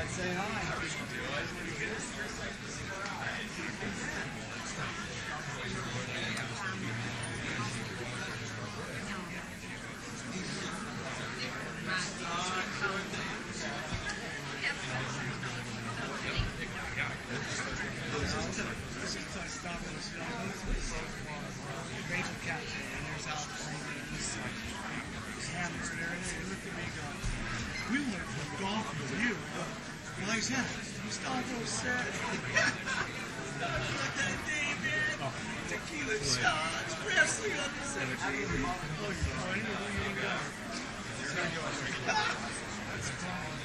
Cat, say hi. Rachel Cat, and there's Alex and he's hammered and everything. Look at me going, we went from golf with you. Well, he's had Gustavo said, like that day, man. Tequila shots, wrestling on the 17th. Oh, you didn't go. That's fun.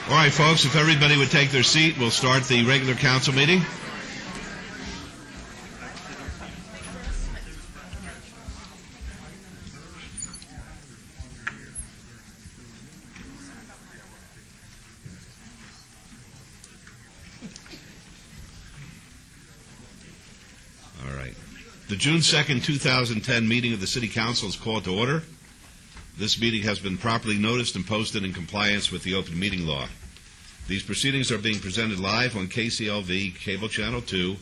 All right, folks, if everybody would take their seat, we'll start the regular council meeting. All right. The June 2nd, 2010 meeting of the City Council is called to order. This meeting has been properly noticed and posted in compliance with the open meeting law. These proceedings are being presented live on KCLV Cable Channel 2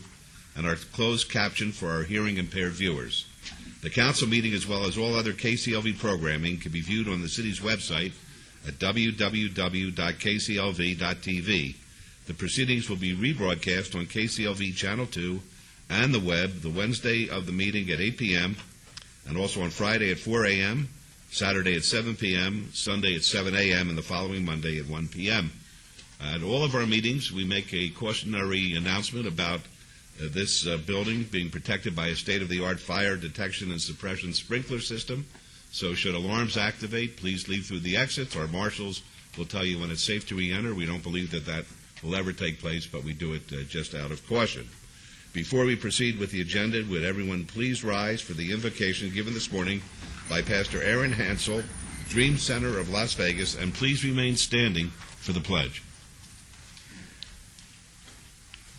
and are closed captioned for our hearing impaired viewers. The council meeting, as well as all other KCLV programming, can be viewed on the city's website at www.kclv.tv. The proceedings will be rebroadcast on KCLV Channel 2 and the web the Wednesday of the meeting at 8 p.m. and also on Friday at 4 a.m., Saturday at 7 p.m., Sunday at 7 a.m., and the following Monday at 1 p.m. At all of our meetings, we make a cautionary announcement about this building being protected by a state-of-the-art fire detection and suppression sprinkler system. So should alarms activate, please leave through the exits. Our marshals will tell you when it's safe to re-enter. We don't believe that will ever take place, but we do it just out of caution. Before we proceed with the agenda, would everyone please rise for the invocation given this morning by Pastor Aaron Hansel, Dream Center of Las Vegas, and please remain standing for the pledge.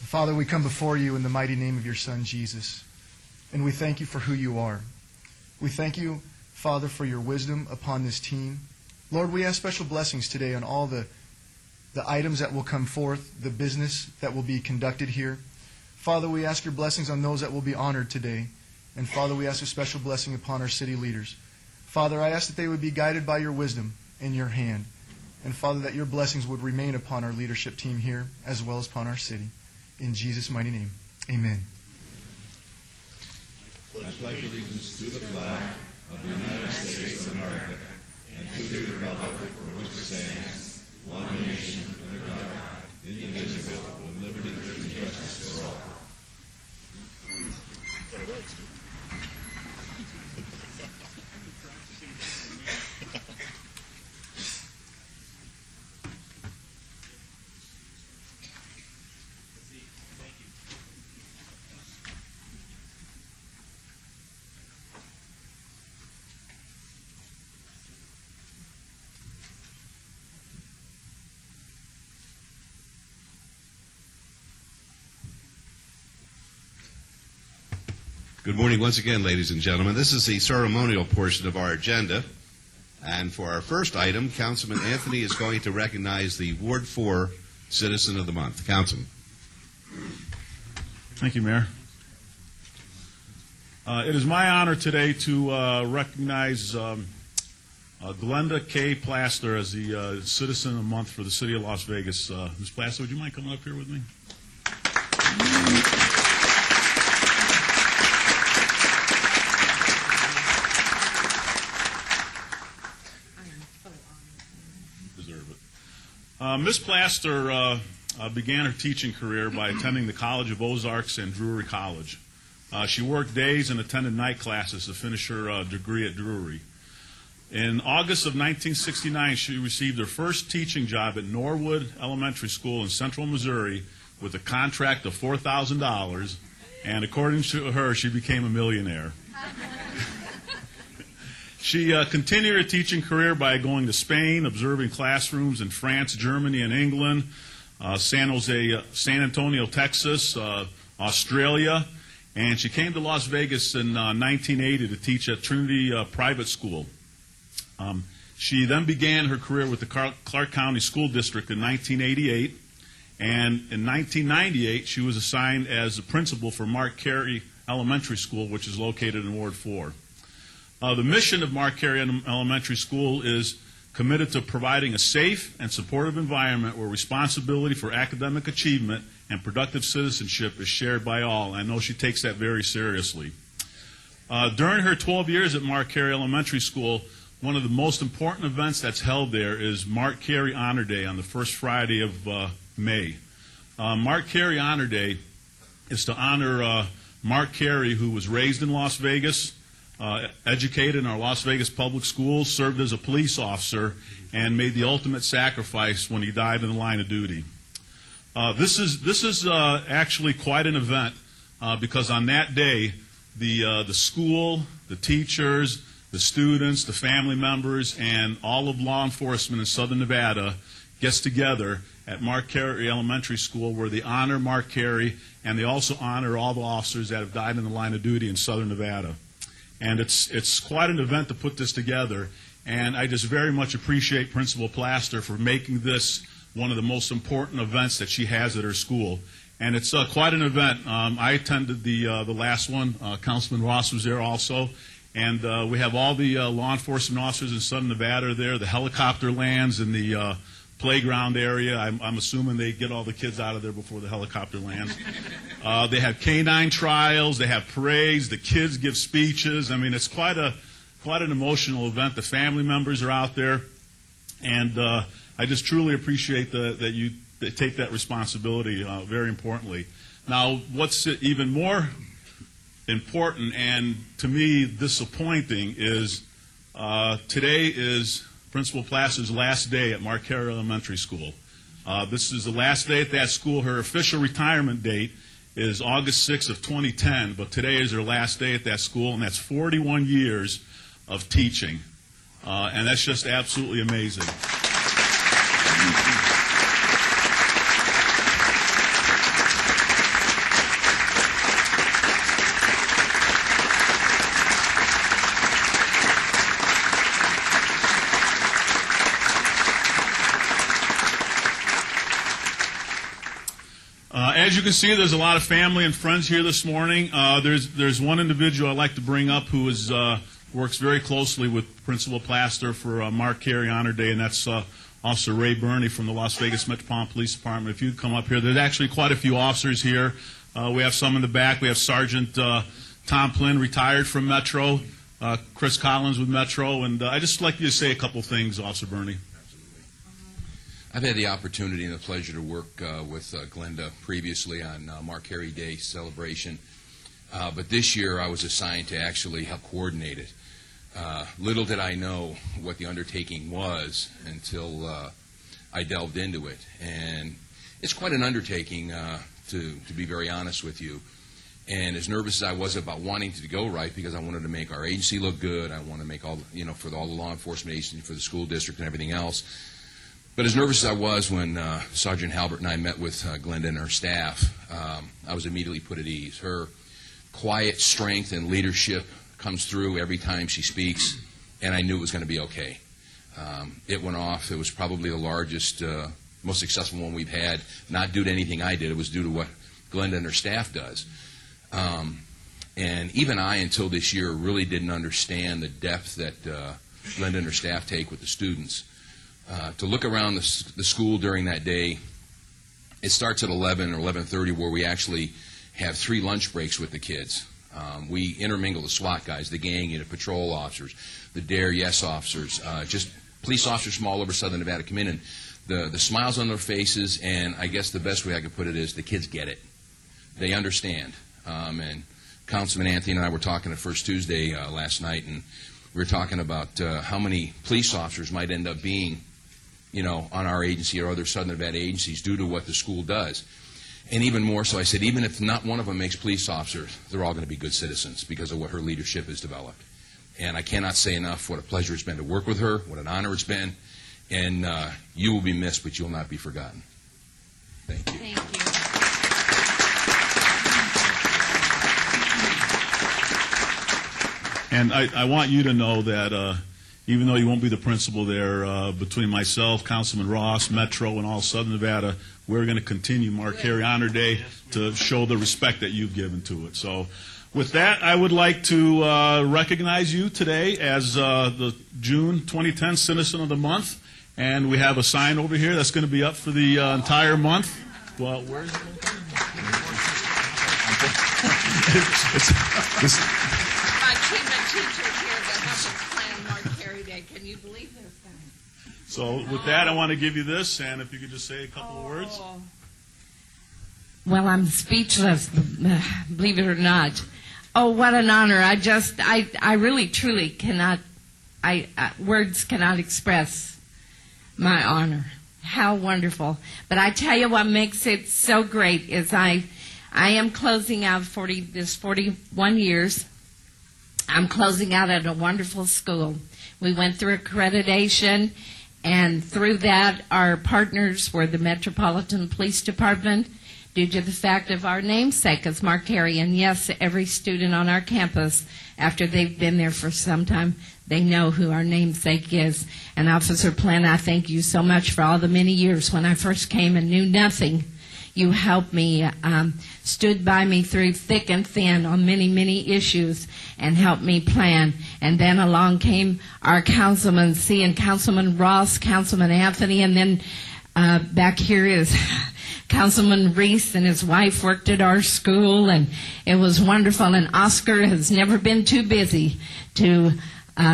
Father, we come before you in the mighty name of your Son, Jesus, and we thank you for who you are. We thank you, Father, for your wisdom upon this team. Lord, we ask special blessings today on all the items that will come forth, the business that will be conducted here. Father, we ask your blessings on those that will be honored today. And Father, we ask a special blessing upon our city leaders. Father, I ask that they would be guided by your wisdom in your hand. And Father, that your blessings would remain upon our leadership team here as well as upon our city. In Jesus' mighty name, amen. I pledge allegiance to the flag of the United States of America and to the republic for which it stands, one nation, under God, indivisible, with liberty and justice for all. Good morning once again, ladies and gentlemen. This is the ceremonial portion of our agenda. And for our first item, Councilman Anthony is going to recognize the Ward 4 Citizen of the Month. Councilman. Thank you, Mayor. It is my honor today to recognize Glenda K. Plaster as the Citizen of the Month for the City of Las Vegas. Ms. Plaster, would you mind coming up here with me? Ms. Plaster began her teaching career by attending the College of Ozarks and Drury College. She worked days and attended night classes to finish her degree at Drury. In August of 1969, she received her first teaching job at Norwood Elementary School in Central Missouri with a contract of $4,000, and according to her, she became a millionaire. She continued her teaching career by going to Spain, observing classrooms in France, Germany, and England, San Antonio, Texas, Australia, and she came to Las Vegas in 1980 to teach at Trinity Private School. She then began her career with the Clark County School District in 1988, and in 1998 she was assigned as the principal for Mark Carey Elementary School, which is located in Ward 4. The mission of Mark Carey Elementary School is committed to providing a safe and supportive environment where responsibility for academic achievement and productive citizenship is shared by all. I know she takes that very seriously. During her 12 years at Mark Carey Elementary School, one of the most important events that's held there is Mark Carey Honor Day on the first Friday of May. Mark Carey Honor Day is to honor Mark Carey, who was raised in Las Vegas, educated in our Las Vegas public schools, served as a police officer, and made the ultimate sacrifice when he died in the line of duty. This is actually quite an event because on that day, the school, the teachers, the students, the family members, and all of law enforcement in Southern Nevada gets together at Mark Carey Elementary School where they honor Mark Carey and they also honor all the officers that have died in the line of duty in Southern Nevada. And it's quite an event to put this together, and I just very much appreciate Principal Plaster for making this one of the most important events that she has at her school. And it's quite an event. I attended the last one. Councilman Ross was there also. And we have all the law enforcement officers in Southern Nevada there. The helicopter lands in the playground area. I'm assuming they get all the kids out of there before the helicopter lands. They have canine trials. They have parades. The kids give speeches. I mean, it's quite an emotional event. The family members are out there. And I just truly appreciate that you take that responsibility very importantly. Now, what's even more important and to me disappointing is today is Principal Plaster's last day at Mark Carey Elementary School. This is the last day at that school. Her official retirement date is August 6th of 2010, but today is her last day at that school, and that's 41 years of teaching. And that's just absolutely amazing. As you can see, there's a lot of family and friends here this morning. There's one individual I'd like to bring up who is works very closely with Principal Plaster for Mark Carey Honor Day, and that's Officer Ray Burney from the Las Vegas Metropolitan Police Department. If you'd come up here, there's actually quite a few officers here. We have some in the back. We have Sergeant Tom Plynn, retired from Metro, Chris Collins with Metro, and I'd just like you to say a couple things, Officer Burney. I've had the opportunity and the pleasure to work with Glenda previously on Mark Carey Day celebration, but this year I was assigned to actually help coordinate it. Little did I know what the undertaking was until I delved into it, and it's quite an undertaking to be very honest with you. And as nervous as I was about wanting to go right, because I wanted to make our agency look good, I want to make all for all the law enforcement agencies, for the school district and everything else. But as nervous as I was when Sergeant Halbert and I met with Glenda and her staff, I was immediately put at ease. Her quiet strength and leadership comes through every time she speaks, and I knew it was going to be okay. It went off. It was probably the largest, most successful one we've had, not due to anything I did. It was due to what Glenda and her staff does. And even I, until this year, really didn't understand the depth that Glenda and her staff take with the students. To look around the school during that day, it starts at 11 or 11:30 where we actually have 3 lunch breaks with the kids. We intermingle the SWAT guys, the gang unit, patrol officers, the Dare Yes officers, just police officers from all over Southern Nevada come in, and the smiles on their faces, and I guess the best way I could put it is the kids get it. They understand. And Councilman Anthony and I were talking at First Tuesday last night, and we were talking about how many police officers might end up being on our agency or other Southern Nevada agencies due to what the school does. And even more so, I said, even if not one of them makes police officers, they're all going to be good citizens because of what her leadership has developed. And I cannot say enough what a pleasure it's been to work with her, what an honor it's been. And you will be missed, but you'll not be forgotten. Thank you. Thank you. And I want you to know that even though you won't be the principal there, between myself, Councilman Ross, Metro, and all Southern Nevada, we're going to continue Mark Carey Honor Day to show the respect that you've given to it. So with that, I would like to recognize you today as the June 2010 Citizen of the Month. And we have a sign over here that's going to be up for the entire month. Well, where is it? Can you believe this? So with that, I want to give you this, and if you could just say a couple of words. Well, I'm speechless, believe it or not. Oh, what an honor. I really, truly cannot, words cannot express my honor. How wonderful. But I tell you what makes it so great is I am closing out 41 years. I'm closing out at a wonderful school. We went through accreditation, and through that, our partners were the Metropolitan Police Department, due to the fact of our namesake as Mark Carey. And yes, every student on our campus, after they've been there for some time, they know who our namesake is. And Officer Plante, I thank you so much for all the many years when I first came and knew nothing. You helped me, stood by me through thick and thin on many, many issues and helped me plan. And then along came our Councilman C and Councilman Ross, Councilman Anthony, and then back here is Councilman Reese and his wife worked at our school, and it was wonderful. And Oscar has never been too busy to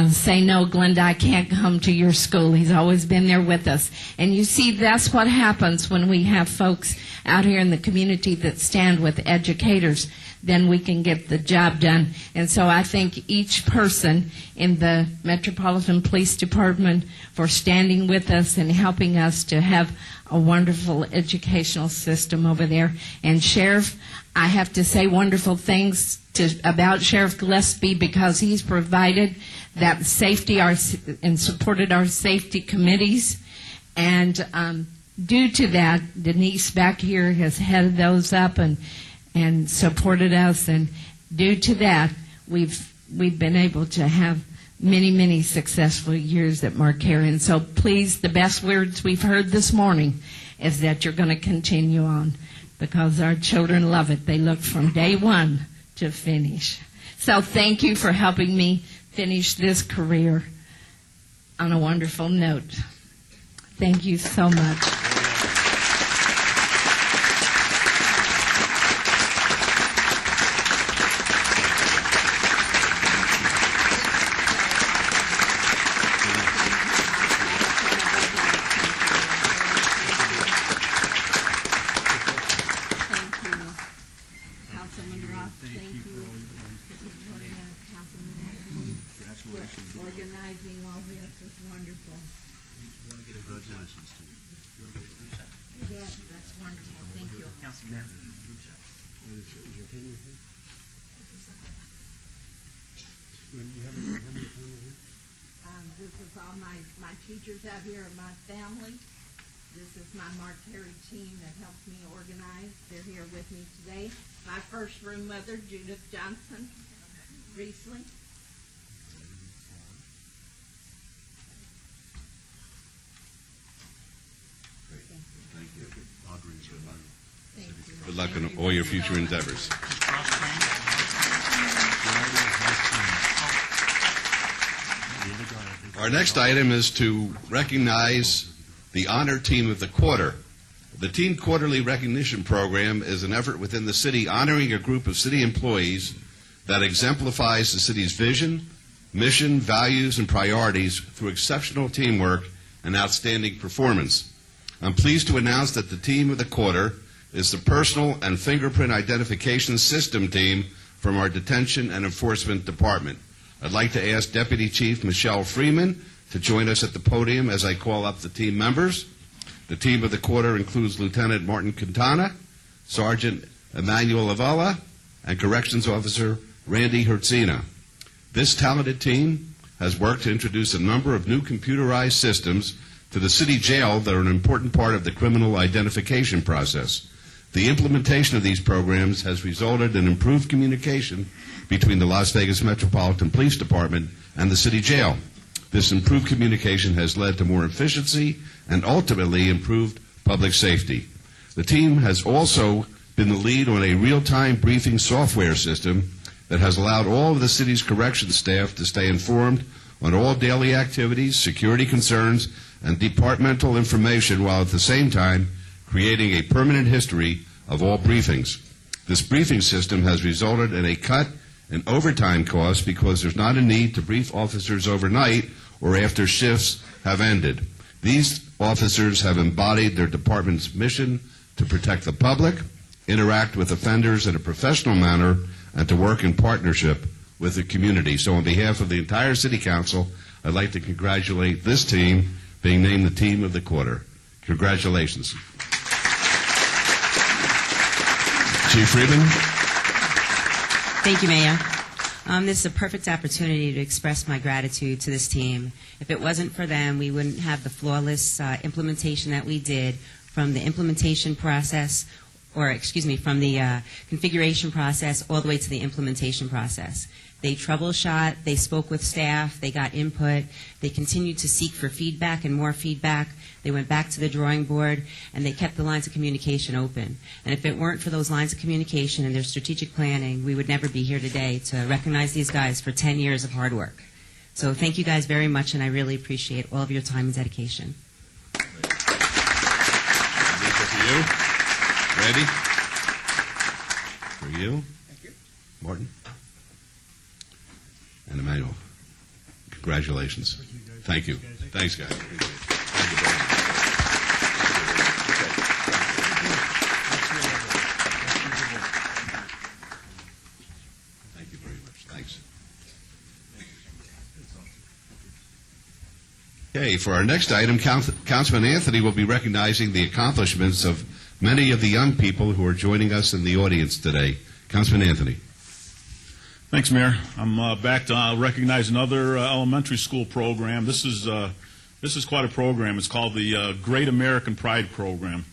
say, no, Glenda, I can't come to your school. He's always been there with us. And you see, that's what happens when we have folks out here in the community that stand with educators. Then we can get the job done. And so I thank each person in the Metropolitan Police Department for standing with us and helping us to have a wonderful educational system over there. And Sheriff, I have to say wonderful things about Sheriff Gillespie, because he's provided that safety and supported our safety committees. And due to that, Denise back here has headed those up and supported us. And due to that, we've been able to have many, many successful years at Mark Carey. And so please, the best words we've heard this morning is that you're going to continue on, because our children love it. They look from day one to finish. So thank you for helping me finish this career on a wonderful note. Thank you so much. Organizing all this is wonderful. Congratulations to you. Yes, that's wonderful. Thank you. Councilman. This is all my teachers out here and my family. This is my Mark Carey team that helps me organize. They're here with me today. My first room mother, Judith Johnson, Riesling. Thank you. Audrey's good luck. Thank you. Good luck in all your future endeavors. Our next item is to recognize the Honor Team of the Quarter. The Team Quarterly Recognition Program is an effort within the city honoring a group of city employees that exemplifies the city's vision, mission, values, and priorities through exceptional teamwork and outstanding performance. I'm pleased to announce that the Team of the Quarter is the Personal and Fingerprint Identification System team from our Detention and Enforcement Department. I'd like to ask Deputy Chief Michelle Freeman to join us at the podium as I call up the team members. The Team of the Quarter includes Lieutenant Martin Quintana, Sergeant Emmanuel Avella, and Corrections Officer Randy Hertzina. This talented team has worked to introduce a number of new computerized systems to the city jail that are an important part of the criminal identification process. The implementation of these programs has resulted in improved communication between the Las Vegas Metropolitan Police Department and the city jail. This improved communication has led to more efficiency and ultimately improved public safety. The team has also been the lead on a real-time briefing software system that has allowed all of the city's corrections staff to stay informed on all daily activities, security concerns, and departmental information, while at the same time creating a permanent history of all briefings. This briefing system has resulted in a cut in overtime costs because there's not a need to brief officers overnight or after shifts have ended. These officers have embodied their department's mission to protect the public, interact with offenders in a professional manner, and to work in partnership with the community. So on behalf of the entire City Council, I'd like to congratulate this team being named the Team of the Quarter. Congratulations. Chief Friedman. Thank you, Mayor. This is a perfect opportunity to express my gratitude to this team. If it wasn't for them, we wouldn't have the flawless implementation that we did, from the implementation process, from the configuration process all the way to the implementation process. They troubleshot, they spoke with staff, they got input, they continued to seek for feedback and more feedback. They went back to the drawing board, and they kept the lines of communication open. And if it weren't for those lines of communication and their strategic planning, we would never be here today to recognize these guys for 10 years of hard work. So thank you guys very much, and I really appreciate all of your time and dedication. For you. Ready? For you. Thank you. Martin. And Emmanuel. Congratulations. Thank you. Thanks, guys. Thank you very much. Thank you very much. Thanks. Okay, for our next item, Councilman Anthony will be recognizing the accomplishments of many of the young people who are joining us in the audience today. Councilman Anthony. Thanks, Mayor. I'm back to recognize another elementary school program. This is quite a program. It's called the Great American Pride Program.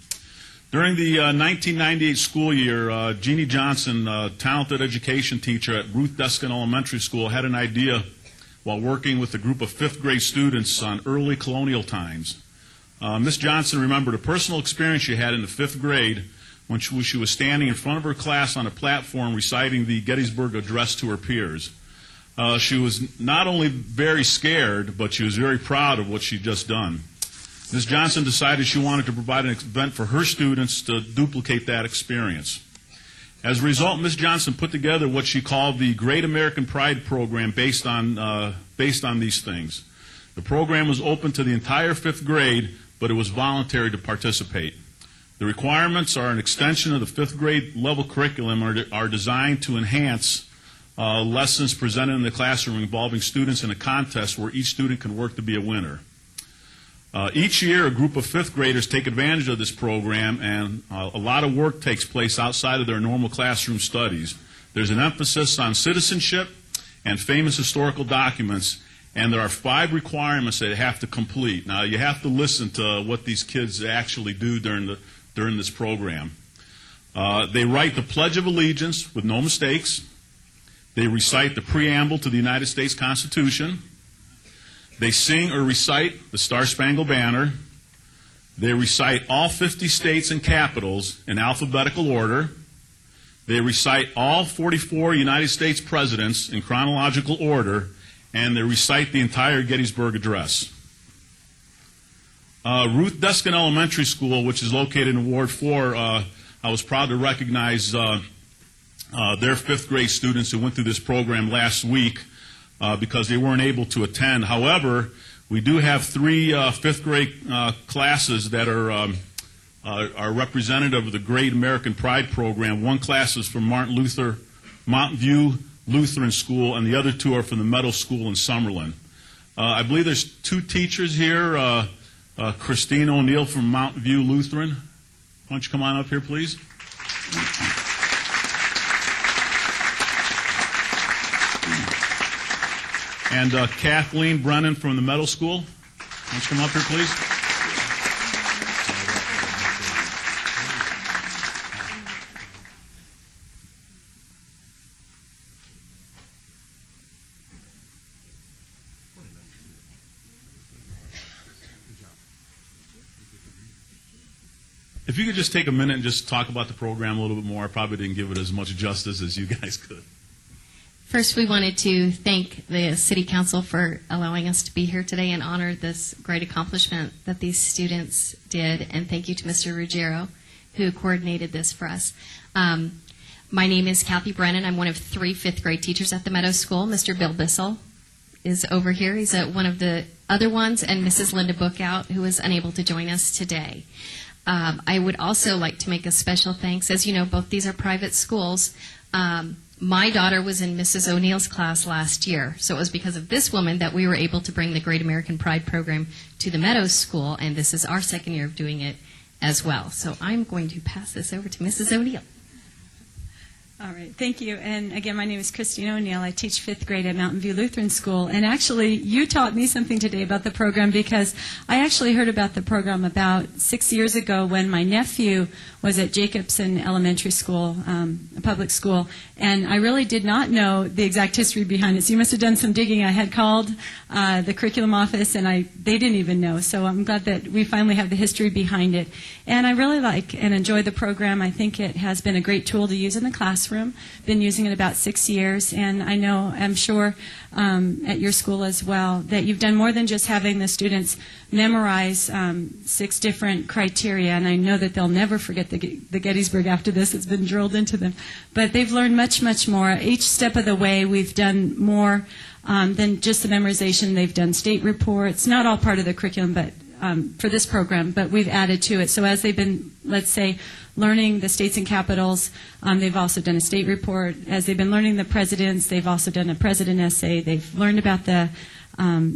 During the 1998 school year, Jeannie Johnson, a talented education teacher at Ruth Deskin Elementary School, had an idea while working with a group of fifth grade students on early colonial times. Ms. Johnson remembered a personal experience she had in the fifth grade when she was standing in front of her class on a platform reciting the Gettysburg Address to her peers. She was not only very scared, but she was very proud of what she'd just done. Ms. Johnson decided she wanted to provide an event for her students to duplicate that experience. As a result, Ms. Johnson put together what she called the Great American Pride Program based on these things. The program was open to the entire fifth grade, but it was voluntary to participate. The requirements are an extension of the fifth grade level curriculum, are designed to enhance lessons presented in the classroom involving students in a contest where each student can work to be a winner. Each year, a group of fifth graders take advantage of this program, and a lot of work takes place outside of their normal classroom studies. There's an emphasis on citizenship and famous historical documents, and there are 5 requirements that they have to complete. Now, you have to listen to what these kids actually do during this program. They write the Pledge of Allegiance with no mistakes. They recite the preamble to the United States Constitution. They sing or recite the Star-Spangled Banner. They recite all 50 states and capitals in alphabetical order. They recite all 44 United States presidents in chronological order, and they recite the entire Gettysburg Address. Ruth Deskin Elementary School, which is located in Ward 4, I was proud to recognize their fifth grade students who went through this program last week because they weren't able to attend. However, we do have 3 fifth grade classes that are representative of the Great American Pride Program. One class is from Mountain View Lutheran School, and the other 2 are from the Meadow School in Summerlin. I believe there's 2 teachers here. Christine O'Neill from Mountain View Lutheran. Why don't you come on up here, please? And Kathleen Brennan from the Meadow School. Why don't you come up here, please? If you could just take a minute and just talk about the program a little bit more. I probably didn't give it as much justice as you guys could. First, we wanted to thank the City Council for allowing us to be here today and honor this great accomplishment that these students did. And thank you to Mr. Ruggiero, who coordinated this for us. My name is Kathy Brennan. I'm one of 3 fifth grade teachers at the Meadow School. Mr. Bill Bissell is over here. He's one of the other ones, and Mrs. Linda Bookout, who is unable to join us today. I would also like to make a special thanks. As you know, both these are private schools. My daughter was in Mrs. O'Neill's class last year, so it was because of this woman that we were able to bring the Great American Pride program to the Meadows School, and this is our second year of doing it as well. So I'm going to pass this over to Mrs. O'Neill. All right, thank you. And again, my name is Christine O'Neill. I teach 5th grade at Mountain View Lutheran School. And actually, you taught me something today about the program, because I actually heard about the program about 6 years ago when my nephew was at Jacobson Elementary School, a public school, and I really did not know the exact history behind it. So you must have done some digging. I had called the curriculum office, and they didn't even know. So I'm glad that we finally have the history behind it. And I really like and enjoy the program. I think it has been a great tool to use in the classroom. Been using it about 6 years, and I'm sure at your school as well, that you've done more than just having the students memorize 6 different criteria, and I know that they'll never forget the Gettysburg after this. It's been drilled into them. But they've learned much, much more. Each step of the way, we've done more than just the memorization. They've done state reports, not all part of the curriculum, but for this program, but we've added to it. So as they've been, let's say, learning the states and capitals, they've also done a state report. As they've been learning the presidents, they've also done a president essay. They've learned about the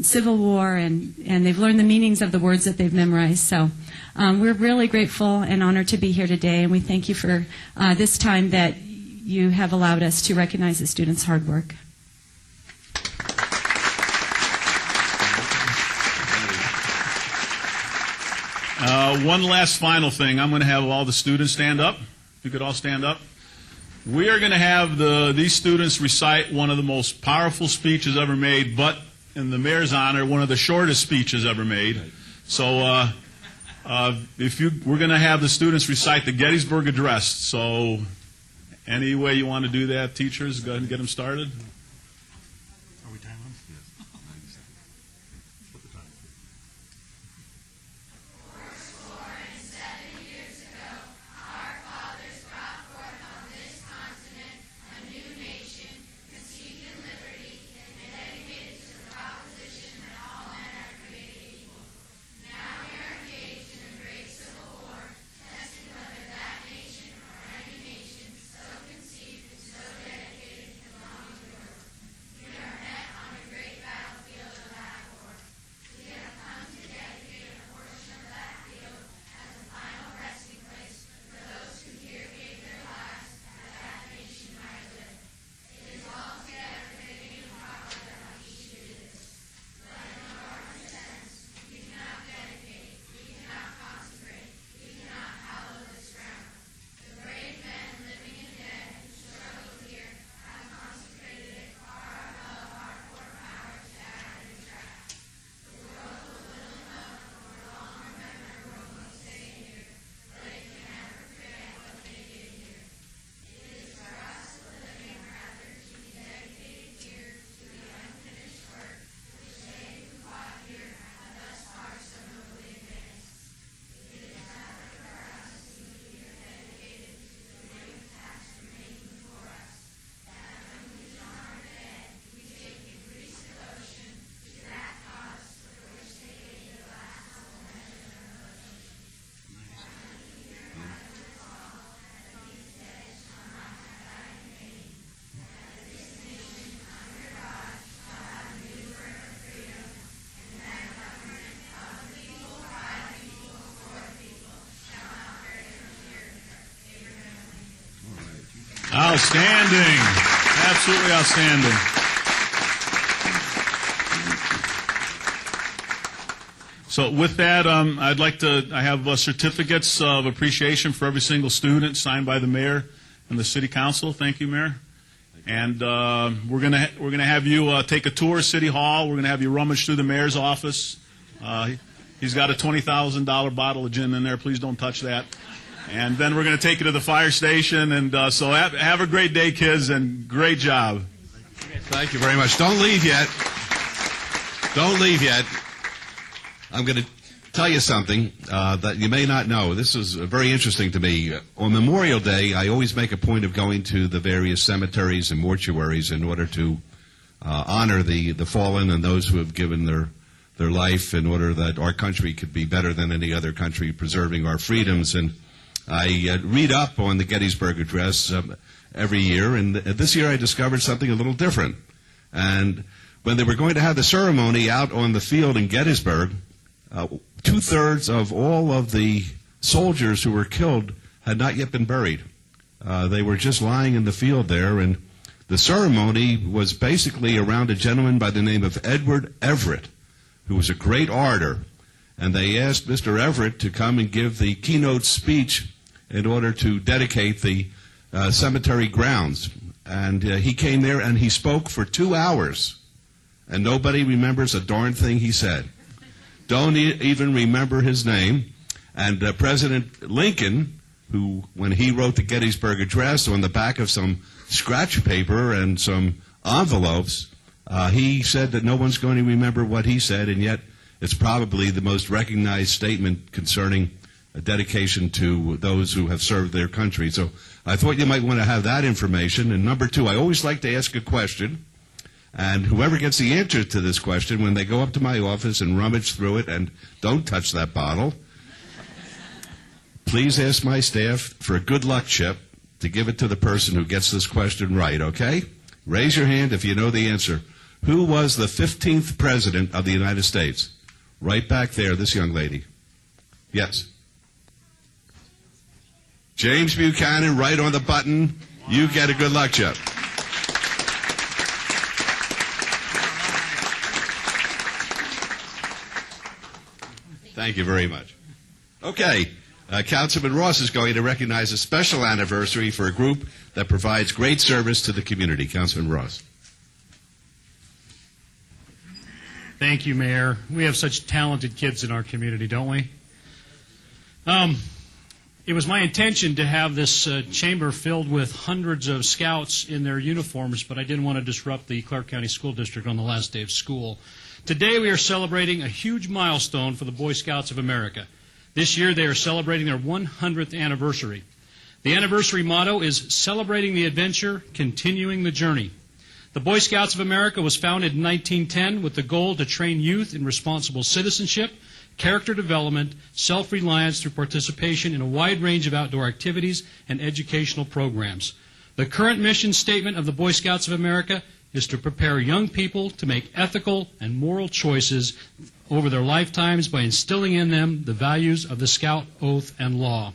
Civil War, and they've learned the meanings of the words that they've memorized. So we're really grateful and honored to be here today, and we thank you for this time that you have allowed us to recognize the students' hard work. One last final thing. I'm going to have all the students stand up. If you could all stand up. We are going to have these students recite one of the most powerful speeches ever made, but in the mayor's honor, one of the shortest speeches ever made. So we're going to have the students recite the Gettysburg Address. So any way you want to do that, teachers, go ahead and get them started. Are we time on? Yes. 90 seconds. Put the time. Outstanding. Absolutely outstanding. So with that, I have certificates of appreciation for every single student signed by the mayor and the city council. Thank you, Mayor. And we're gonna have you take a tour of City Hall. We're gonna have you rummage through the mayor's office. He's got a $20,000 bottle of gin in there. Please don't touch that. And then we're going to take you to the fire station. And so have a great day, kids, and great job. Thank you very much. Don't leave yet. Don't leave yet. I'm going to tell you something that you may not know. This is very interesting to me. On Memorial Day, I always make a point of going to the various cemeteries and mortuaries in order to honor the fallen and those who have given their life in order that our country could be better than any other country, preserving our freedoms. And I read up on the Gettysburg Address every year, and this year I discovered something a little different. And when they were going to have the ceremony out on the field in Gettysburg, two-thirds of all of the soldiers who were killed had not yet been buried. They were just lying in the field there, and the ceremony was basically around a gentleman by the name of Edward Everett, who was a great orator. And they asked Mr. Everett to come and give the keynote speech in order to dedicate the cemetery grounds. And he came there and he spoke for 2 hours. And nobody remembers a darn thing he said. Don't even remember his name. And President Lincoln, who, when he wrote the Gettysburg Address on the back of some scratch paper and some envelopes, he said that no one's going to remember what he said, and yet it's probably the most recognized statement concerning a dedication to those who have served their country. So I thought you might want to have that information. And number two, I always like to ask a question, and whoever gets the answer to this question, when they go up to my office and rummage through it, and don't touch that bottle, please ask my staff for a good luck chip to give it to the person who gets this question right, okay? Raise your hand if you know the answer. Who was the 15th President of the United States? Right back there, this young lady. Yes. James Buchanan, right on the button. You get a good luck chip. Thank you very much. Okay. Councilman Ross is going to recognize a special anniversary for a group that provides great service to the community. Councilman Ross. Thank you, Mayor. We have such talented kids in our community, don't we? It was my intention to have this chamber filled with hundreds of scouts in their uniforms, but I didn't want to disrupt the Clark County School District on the last day of school. Today we are celebrating a huge milestone for the Boy Scouts of America. This year they are celebrating their 100th anniversary. The anniversary motto is Celebrating the Adventure, Continuing the Journey. The Boy Scouts of America was founded in 1910 with the goal to train youth in responsible citizenship, character development, self-reliance through participation in a wide range of outdoor activities and educational programs. The current mission statement of the Boy Scouts of America is to prepare young people to make ethical and moral choices over their lifetimes by instilling in them the values of the Scout Oath and Law.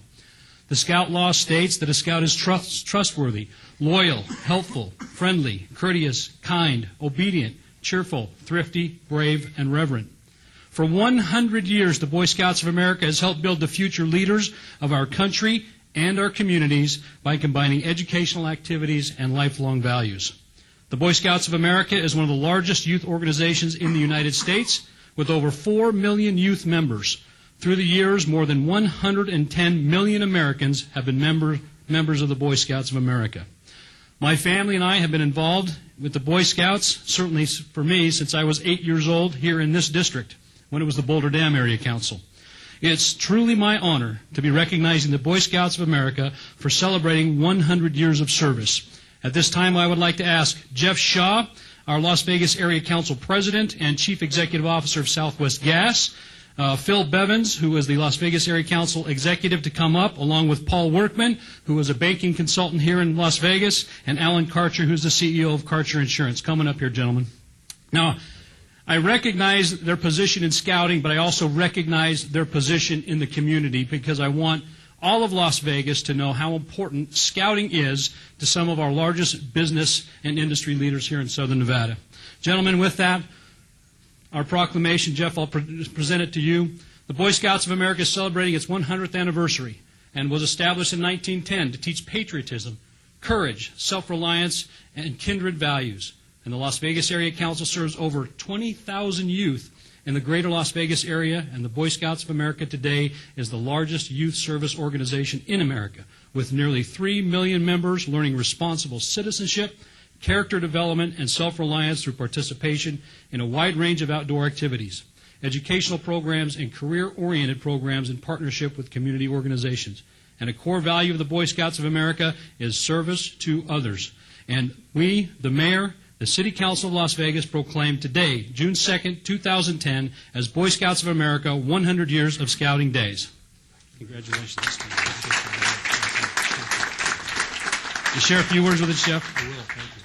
The Scout Law states that a Scout is trustworthy, loyal, helpful, friendly, courteous, kind, obedient, cheerful, thrifty, brave, and reverent. For 100 years, the Boy Scouts of America has helped build the future leaders of our country and our communities by combining educational activities and lifelong values. The Boy Scouts of America is one of the largest youth organizations in the United States, with over 4 million youth members. Through the years, more than 110 million Americans have been members of the Boy Scouts of America. My family and I have been involved with the Boy Scouts, certainly for me, since I was 8 years old here in this district, when it was the Boulder Dam Area Council. It's truly my honor to be recognizing the Boy Scouts of America for celebrating 100 years of service. At this time, I would like to ask Jeff Shaw, our Las Vegas Area Council President and Chief Executive Officer of Southwest Gas, Phil Bevins, who is the Las Vegas Area Council Executive, to come up, along with Paul Workman, who is a banking consultant here in Las Vegas, and Alan Karcher, who's the CEO of Karcher Insurance. Coming up here, gentlemen. Now, I recognize their position in scouting, but I also recognize their position in the community because I want all of Las Vegas to know how important scouting is to some of our largest business and industry leaders here in Southern Nevada. Gentlemen, with that, our proclamation, Jeff, I'll present it to you. The Boy Scouts of America is celebrating its 100th anniversary and was established in 1910 to teach patriotism, courage, self-reliance, and kindred values. And the Las Vegas Area Council serves over 20,000 youth in the greater Las Vegas area, and the Boy Scouts of America today is the largest youth service organization in America, with nearly 3 million members learning responsible citizenship, character development, and self-reliance through participation in a wide range of outdoor activities, educational programs, and career-oriented programs in partnership with community organizations. And a core value of the Boy Scouts of America is service to others. And we, the mayor, the City Council of Las Vegas, proclaimed today, June 2nd, 2010, as Boy Scouts of America 100 Years of Scouting Days. Congratulations. You share a few words with us, Jeff? I will, thank you.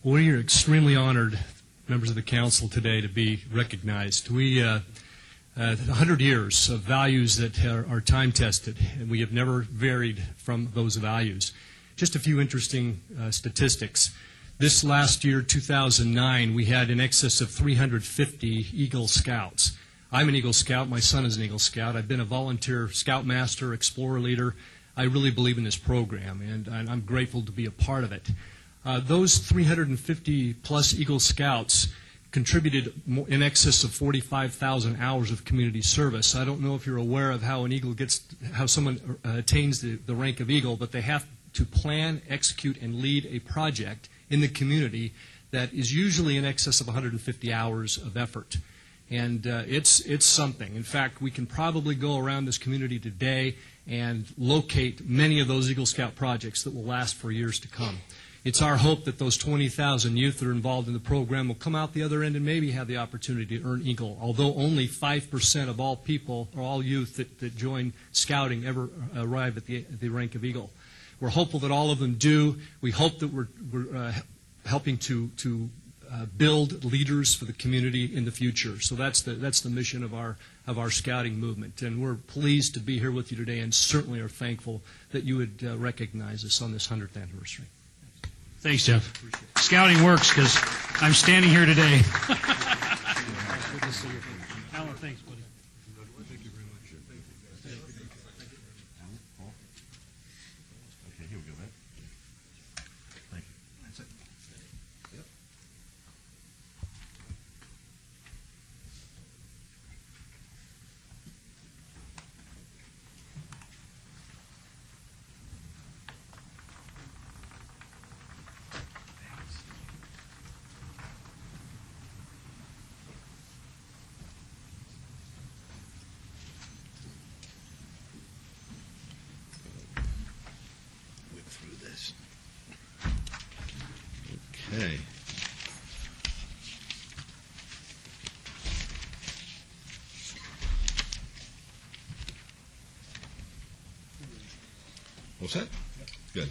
Well, we are extremely honored, members of the council, today to be recognized. We 100 years of values that are time-tested, and we have never varied from those values. Just a few interesting statistics. This last year, 2009, we had in excess of 350 Eagle Scouts. I'm an Eagle Scout. My son is an Eagle Scout. I've been a volunteer Scoutmaster, Explorer Leader. I really believe in this program, and I'm grateful to be a part of it. Those 350-plus Eagle Scouts contributed in excess of 45,000 hours of community service. I don't know if you're aware of how someone attains the rank of Eagle, but they have to plan, execute, and lead a project in the community that is usually in excess of 150 hours of effort. And it's something. In fact, we can probably go around this community today and locate many of those Eagle Scout projects that will last for years to come. It's our hope that those 20,000 youth that are involved in the program will come out the other end and maybe have the opportunity to earn Eagle, although only 5% of all people or all youth that join Scouting ever arrive at the rank of Eagle. We're hopeful that all of them do. We hope that we're helping to build leaders for the community in the future. So that's the mission of our Scouting movement. And we're pleased to be here with you today, and certainly are thankful that you would recognize us on this 100th anniversary. Thanks, Jeff. Scouting works because I'm standing here today. Good to see you. Alan, thanks, buddy. Thank you very much. Okay, here we go, man. Thank you. That's it. Yep. Whip through this. Okay. All set? Good.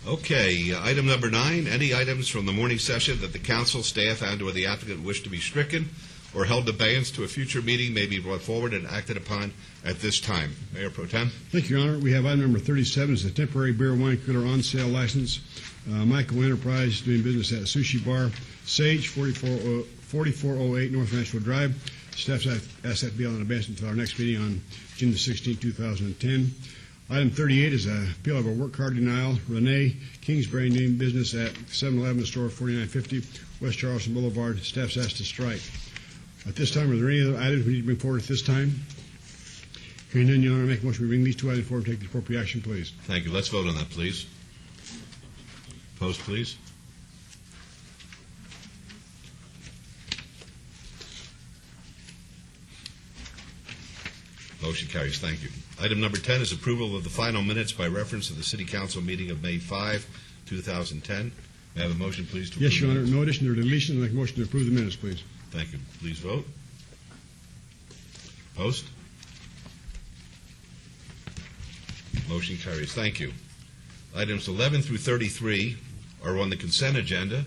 Okay, item number 9, any items from the morning session that the council, staff, and/or the applicant wish to be stricken or held abeyance to a future meeting may be brought forward and acted upon at this time. Mayor Pro Tem. Thank you, Your Honor. We have item number 37, is a temporary beer wine cooler on sale license. Michael Enterprise doing business at Sushi Bar, Sage, 4408 North Nashville Drive. Staff's asked that to be on advance until our next meeting on June the 16th, 2010. Item 38 is a appeal of a work card denial. Renee Kingsbury doing business at 7-Eleven store, 4950 West Charleston Boulevard. Staff's asked to strike. At this time, are there any other items we need to bring forward at this time? Hearing none, Your Honor, make a motion to bring these two items forward and take the appropriate action, please. Thank you. Let's vote on that, please. Post, please. Motion carries. Thank you. Item number 10 is approval of the final minutes by reference to the City Council meeting of May 5, 2010. May I have a motion, please, to approve? Yes, Your Honor. the No addition or deletion. I'd like a motion to approve the minutes, please. Thank you. Please vote. Post. Motion carries. Thank you. Items 11 through 33 are on the consent agenda.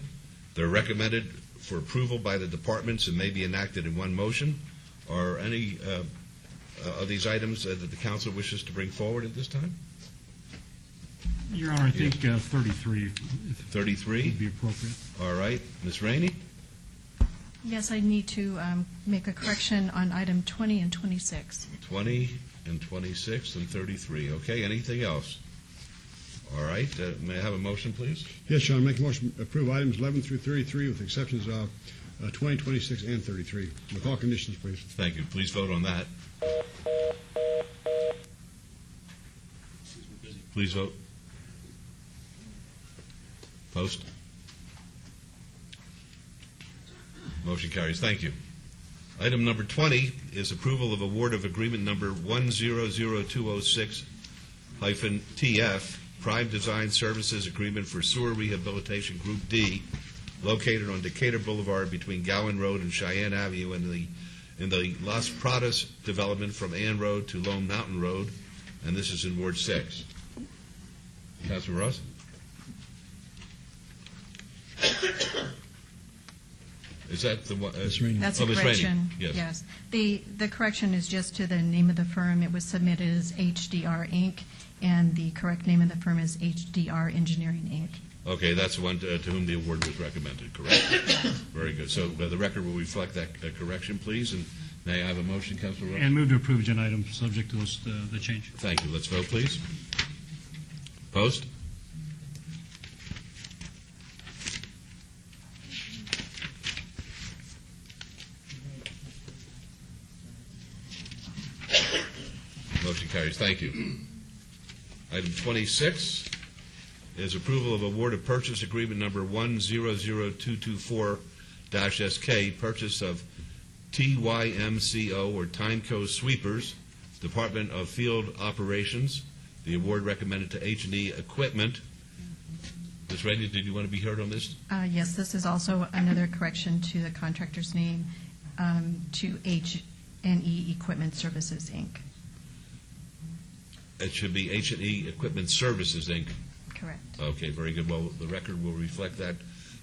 They're recommended for approval by the departments and may be enacted in one motion. Are any of these items that the council wishes to bring forward at this time? Your Honor, I think 33 would be appropriate. All right. Ms. Rainey? Yes, I need to make a correction on item 20 and 26. 20 and 26 and 33. Okay, anything else? All right. May I have a motion, please? Yes, Your Honor. Make a motion to approve items 11 through 33 with exceptions of 20, 26, and 33. With all conditions, please. Thank you. Please vote on that. Please vote. Post. Motion carries. Thank you. Item number 20 is approval of award of agreement number 100206-TF, Prime Design Services Agreement for Sewer Rehabilitation Group D, located on Decatur Boulevard between Gowan Road and Cheyenne Avenue in the Las Pradas development from Ann Road to Lone Mountain Road, and this is in Ward 6. Councilor Ross? Is that the one? Ms. Rainey. That's a Ms. Rainey. correction. Yes. The correction is just to the name of the firm. It was submitted as HDR Inc., and the correct name of the firm is HDR Engineering Inc. Okay, that's the one to whom the award was recommended, correct? Very good. So the record will reflect that correction, please. And may I have a motion, Councilor Ross? And move to approve agenda item subject to the change. Thank you. Let's vote, please. Post? Motion carries. Thank you. Item 26 is approval of award of purchase agreement number 100224-SK, purchase of TYMCO or Timeco sweepers, Department of Field Operations. The award recommended to H&E Equipment. Ms. Rainey, did you want to be heard on this? Yes, this is also another correction to the contractor's name, to H&E Equipment Services, Inc. It should be H&E Equipment Services, Inc. Correct. Okay, very good. Well, the record will reflect that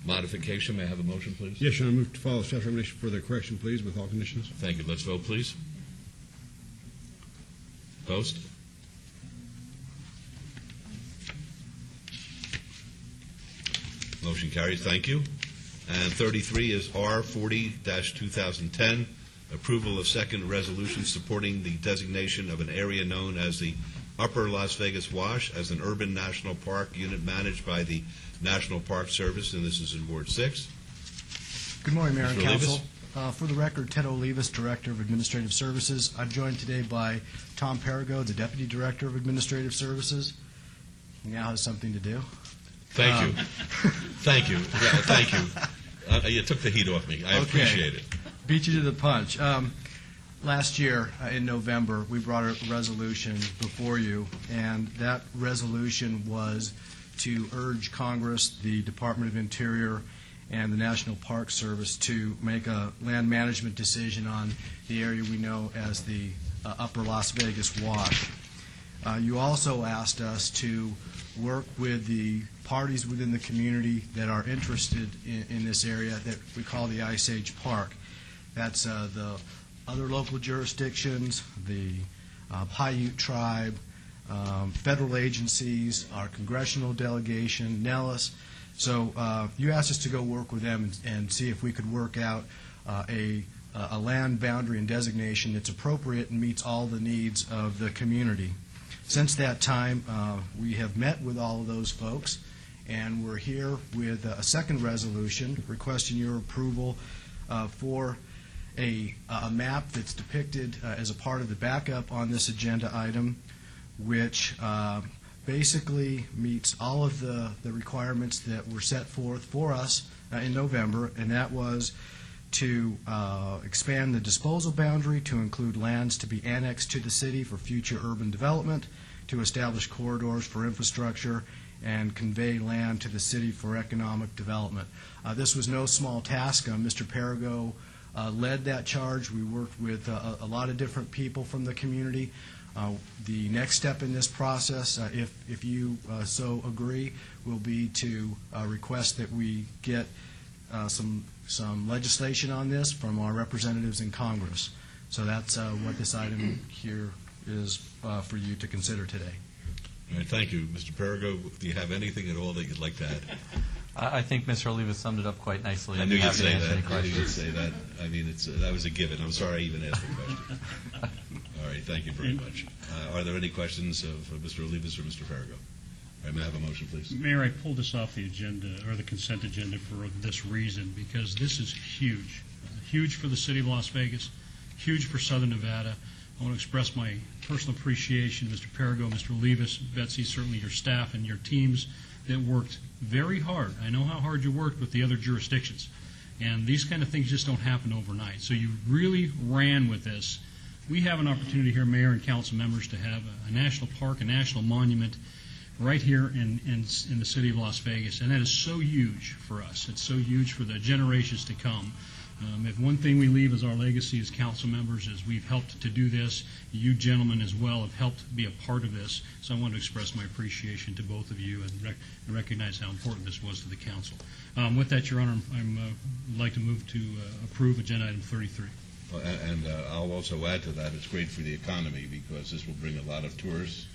modification. May I have a motion, please? Yes, Your Honor. Move to follow staff recommendation for the correction, please, with all conditions. Thank you. Let's vote, please. Post? Motion carries. Thank you. And 33 is R40-2010, approval of second resolution supporting the designation of an area known as the Upper Las Vegas Wash as an urban national park unit managed by the National Park Service, and this is in Ward 6. Good morning, Mayor and Mr. Olivas. Council. For the record, Ted Olivas, Director of Administrative Services. I'm joined today by Tom Perigo, the Deputy Director of Administrative Services. He now has something to do. Thank you. Thank you. Yeah, thank you. You took the heat off me. I appreciate it. Beat you to the punch. Last year, in November, we brought a resolution before you, and that resolution was to urge Congress, the Department of Interior, and the National Park Service to make a land management decision on the area we know as the Upper Las Vegas Wash. You also asked us to work with the parties within the community that are interested in this area that we call the Ice Age Park. That's the other local jurisdictions, the Paiute tribe, federal agencies, our congressional delegation, Nellis. So you asked us to go work with them and see if we could work out a land boundary and designation that's appropriate and meets all the needs of the community. Since that time, we have met with all of those folks, and we're here with a second resolution requesting your approval for a map that's depicted as a part of the backup on this agenda item, which basically meets all of the requirements that were set forth for us in November, and that was to expand the disposal boundary to include lands to be annexed to the city for future urban development, to establish corridors for infrastructure, and convey land to the city for economic development. This was no small task. Mr. Perigo led that charge. We worked with a lot of different people from the community. The next step in this process, if you so agree, will be to request that we get some legislation on this from our representatives in Congress. So that's what this item here is for you to consider today. All right, thank you. Mr. Perigo, do you have anything at all that you'd like to add? I think Mr. Oliva summed it up quite nicely. I knew you'd say that. I knew you'd say that. I mean, that was a given. I'm sorry I even asked the question. All right, thank you very much. Are there any questions of Mr. Olivas or Mr. Perigo? All right, may I have a motion, please? Mayor, I pulled this off the agenda, or the consent agenda, for this reason, because this is huge. Huge for the city of Las Vegas, huge for Southern Nevada. I want to express my personal appreciation to Mr. Perigo, Mr. Olivas, Betsy, certainly your staff and your teams that worked very hard. I know how hard you worked with the other jurisdictions. And these kind of things just don't happen overnight. So you really ran with this. We have an opportunity here, Mayor and council members, to have a national park, a national monument right here in the city of Las Vegas. And that is so huge for us. It's so huge for the generations to come. If one thing we leave as our legacy as council members is we've helped to do this, you gentlemen as well have helped be a part of this. So I want to express my appreciation to both of you and recognize how important this was to the council. With that, Your Honor, I'd like to move to approve agenda item 33. And I'll also add to that, it's great for the economy because this will bring a lot of tourists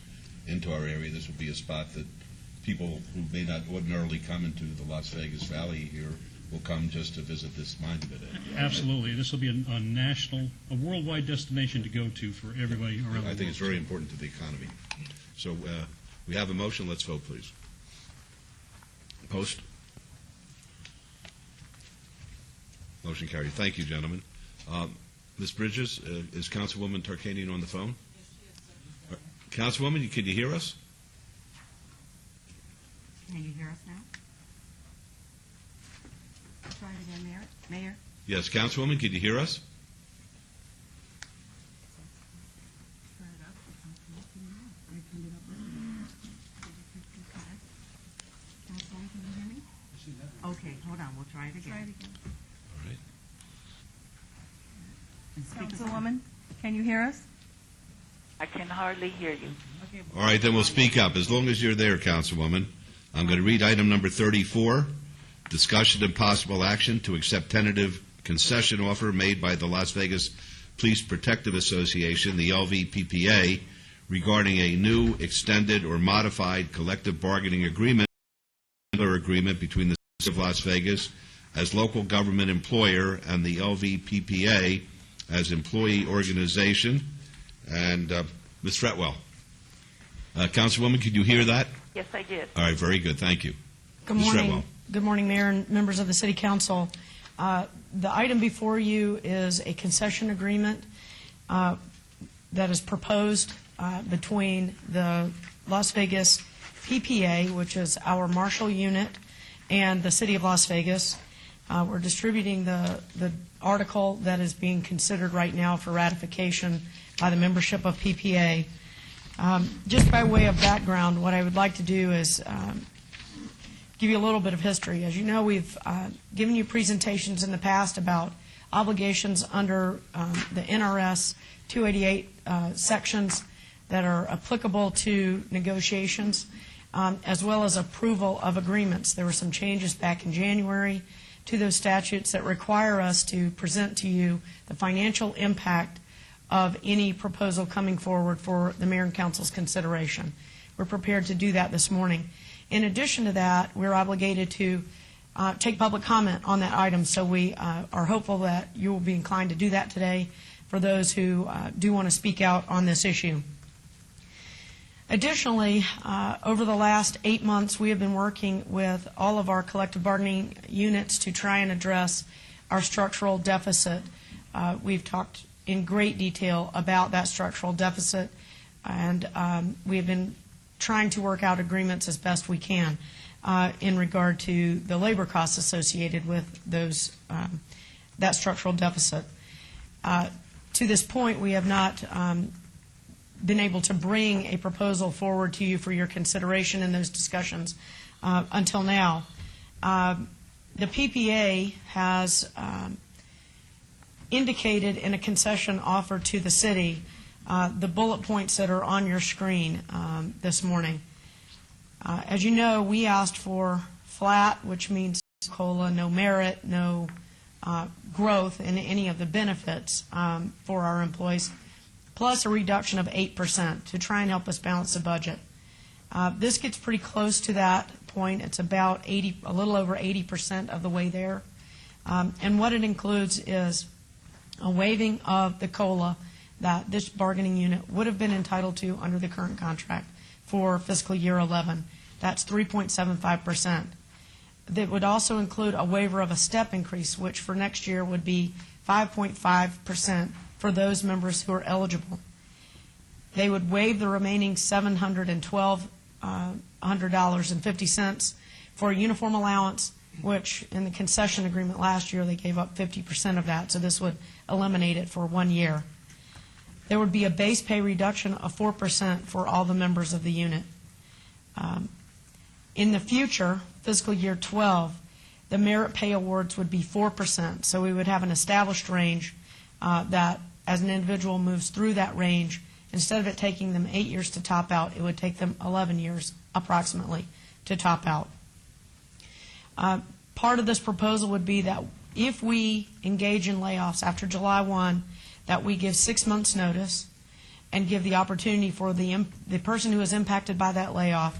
into our area. This will be a spot that people who may not ordinarily come into the Las Vegas Valley here will come just to visit this monument. Absolutely. This will be a worldwide destination to go to for everybody around the world. I think it's very important to the economy. So we have a motion. Let's vote, please. Post. Motion carried. Thank you, gentlemen. Ms. Bridges, is Councilwoman Tarkanian on the phone? Yes, she is. Councilwoman, can you hear us? Can you hear us now? Try it again, Mayor. Yes, Councilwoman, can you hear us? Councilwoman, can you hear me? Okay, hold on. We'll try it again. All right. Councilwoman, can you hear us? I can hardly hear you. Okay. All right, then we'll speak up. As long as you're there, Councilwoman. I'm going to read item number 34, discussion and possible action to accept tentative concession offer made by the Las Vegas Police Protective Association, the LVPPA, regarding a new, extended, or modified collective bargaining agreement between the City of Las Vegas as local government employer and the LVPPA as employee organization. And Ms. Fretwell. Councilwoman, could you hear that? Yes, I did. All right, very good. Thank you. Good Ms. morning. Fretwell. Good morning, Mayor and members of the City Council. The item before you is a concession agreement that is proposed between the Las Vegas PPA, which is our Marshall unit, and the City of Las Vegas. We're distributing the article that is being considered right now for ratification by the membership of PPA. Just by way of background, what I would like to do is give you a little bit of history. As you know, we've given you presentations in the past about obligations under the NRS 288 sections that are applicable to negotiations, as well as approval of agreements. There were some changes back in January to those statutes that require us to present to you the financial impact of any proposal coming forward for the Mayor and Council's consideration. We're prepared to do that this morning. In addition to that, we're obligated to take public comment on that item, so we are hopeful that you will be inclined to do that today for those who do want to speak out on this issue. Additionally, over the last 8 months, we have been working with all of our collective bargaining units to try and address our structural deficit. We've talked in great detail about that structural deficit, and we have been trying to work out agreements as best we can in regard to the labor costs associated with those that structural deficit. To this point, we have not been able to bring a proposal forward to you for your consideration in those discussions until now. The PPA has indicated in a concession offer to the city the bullet points that are on your screen this morning. As you know, we asked for flat, which means COLA, no merit, no growth in any of the benefits for our employees, plus a reduction of 8% to try and help us balance the budget. This gets pretty close to that point. It's about a little over 80% of the way there. And what it includes is a waiving of the COLA that this bargaining unit would have been entitled to under the current contract for fiscal year 11. That's 3.75%. That would also include a waiver of a step increase, which for next year would be 5.5% for those members who are eligible. They would waive the remaining $712.50 for a uniform allowance, which in the concession agreement last year they gave up 50% of that, so this would eliminate it for 1 year. There would be a base pay reduction of 4% for all the members of the unit. In the future, fiscal year 12, the merit pay awards would be 4%. So we would have an established range that as an individual moves through that range, instead of it taking them 8 years to top out, it would take them 11 years approximately to top out. Part of this proposal would be that if we engage in layoffs after July 1, that we give 6 months' notice and give the opportunity for the person who is impacted by that layoff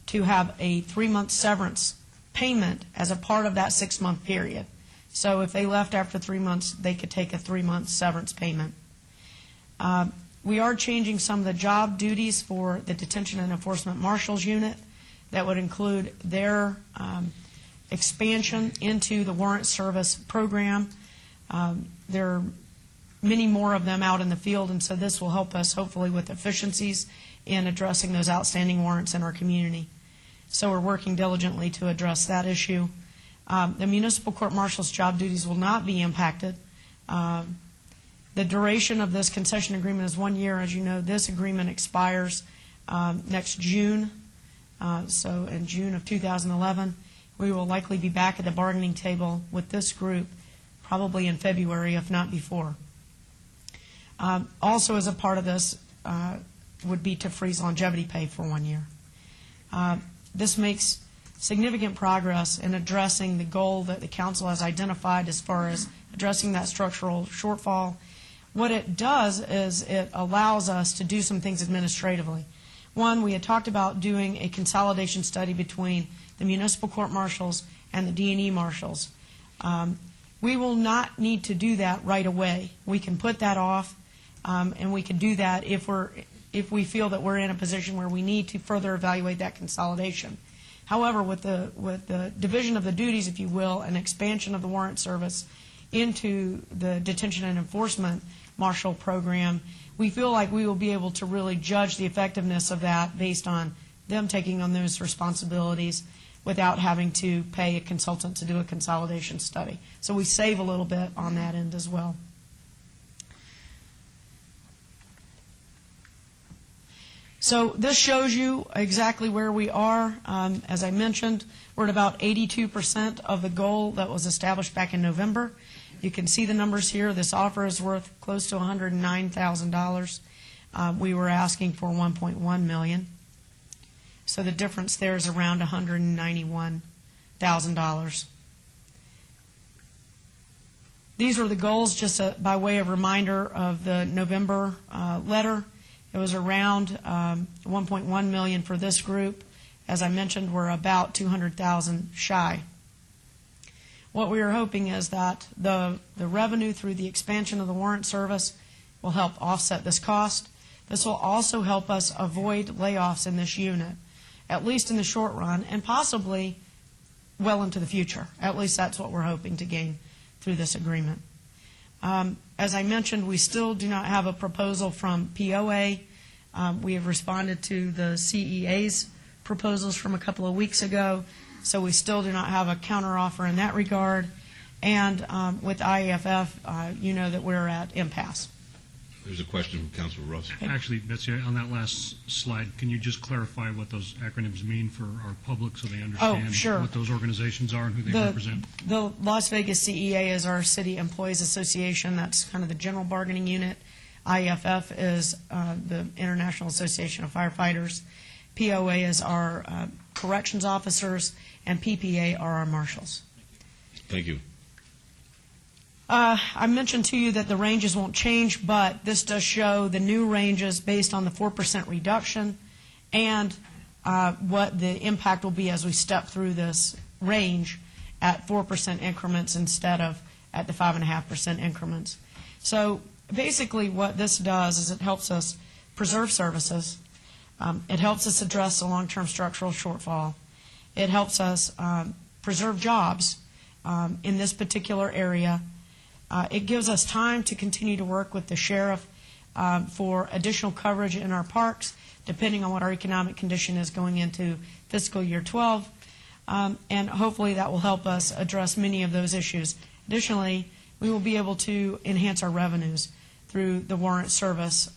to have a 3-month severance payment as a part of that 6-month period. So if they left after 3 months, they could take a 3-month severance payment. We are changing some of the job duties for the Detention and Enforcement Marshals Unit. That would include their expansion into the warrant service program. There are many more of them out in the field, and so this will help us hopefully with efficiencies in addressing those outstanding warrants in our community. So we're working diligently to address that issue. The municipal court marshal's job duties will not be impacted. The duration of this concession agreement is 1 year. As you know, this agreement expires next June. So in June of 2011, we will likely be back at the bargaining table with this group probably in February, if not before. Also, as a part of this, would be to freeze longevity pay for 1 year. This makes significant progress in addressing the goal that the council has identified as far as addressing that structural shortfall. What it does is it allows us to do some things administratively. One, we had talked about doing a consolidation study between the municipal court marshals and the D&E marshals. We will not need to do that right away. We can put that off, and we can do that if we feel that we're in a position where we need to further evaluate that consolidation. However, with the division of the duties, if you will, and expansion of the warrant service into the detention and enforcement marshal program, we feel like we will be able to really judge the effectiveness of that based on them taking on those responsibilities without having to pay a consultant to do a consolidation study. So we save a little bit on that end as well. So this shows you exactly where we are. As I mentioned, we're at about 82% of the goal that was established back in November. You can see the numbers here. This offer is worth close to $109,000. We were asking for $1.1 million. So the difference there is around $191,000. These were the goals, just by way of reminder of the November letter. It was around $1.1 million for this group. As I mentioned, we're about $200,000 shy. What we are hoping is that the revenue through the expansion of the warrant service will help offset this cost. This will also help us avoid layoffs in this unit, at least in the short run, and possibly well into the future. At least that's what we're hoping to gain through this agreement. As I mentioned, we still do not have a proposal from POA. We have responded to the CEA's proposals from a couple of weeks ago, so we still do not have a counteroffer in that regard. And with IAFF, you know that we're at impasse. There's a question from Councilor Ross. Actually, Betsy, on that last slide, can you just clarify what those acronyms mean for our public so they understand what those organizations are and who they represent? The Las Vegas CEA is our City Employees Association. That's kind of the general bargaining unit. IAFF is the International Association of Firefighters. POA is our corrections officers, and PPA are our marshals. Thank you. I mentioned to you that the ranges won't change, but this does show the new ranges based on the 4% reduction and what the impact will be as we step through this range at 4% increments instead of at the 5.5% increments. So basically what this does is it helps us preserve services. It helps us address the long-term structural shortfall. It helps us preserve jobs in this particular area. It gives us time to continue to work with the sheriff for additional coverage in our parks, depending on what our economic condition is going into fiscal year 12. And hopefully that will help us address many of those issues. Additionally, we will be able to enhance our revenues through the warrant service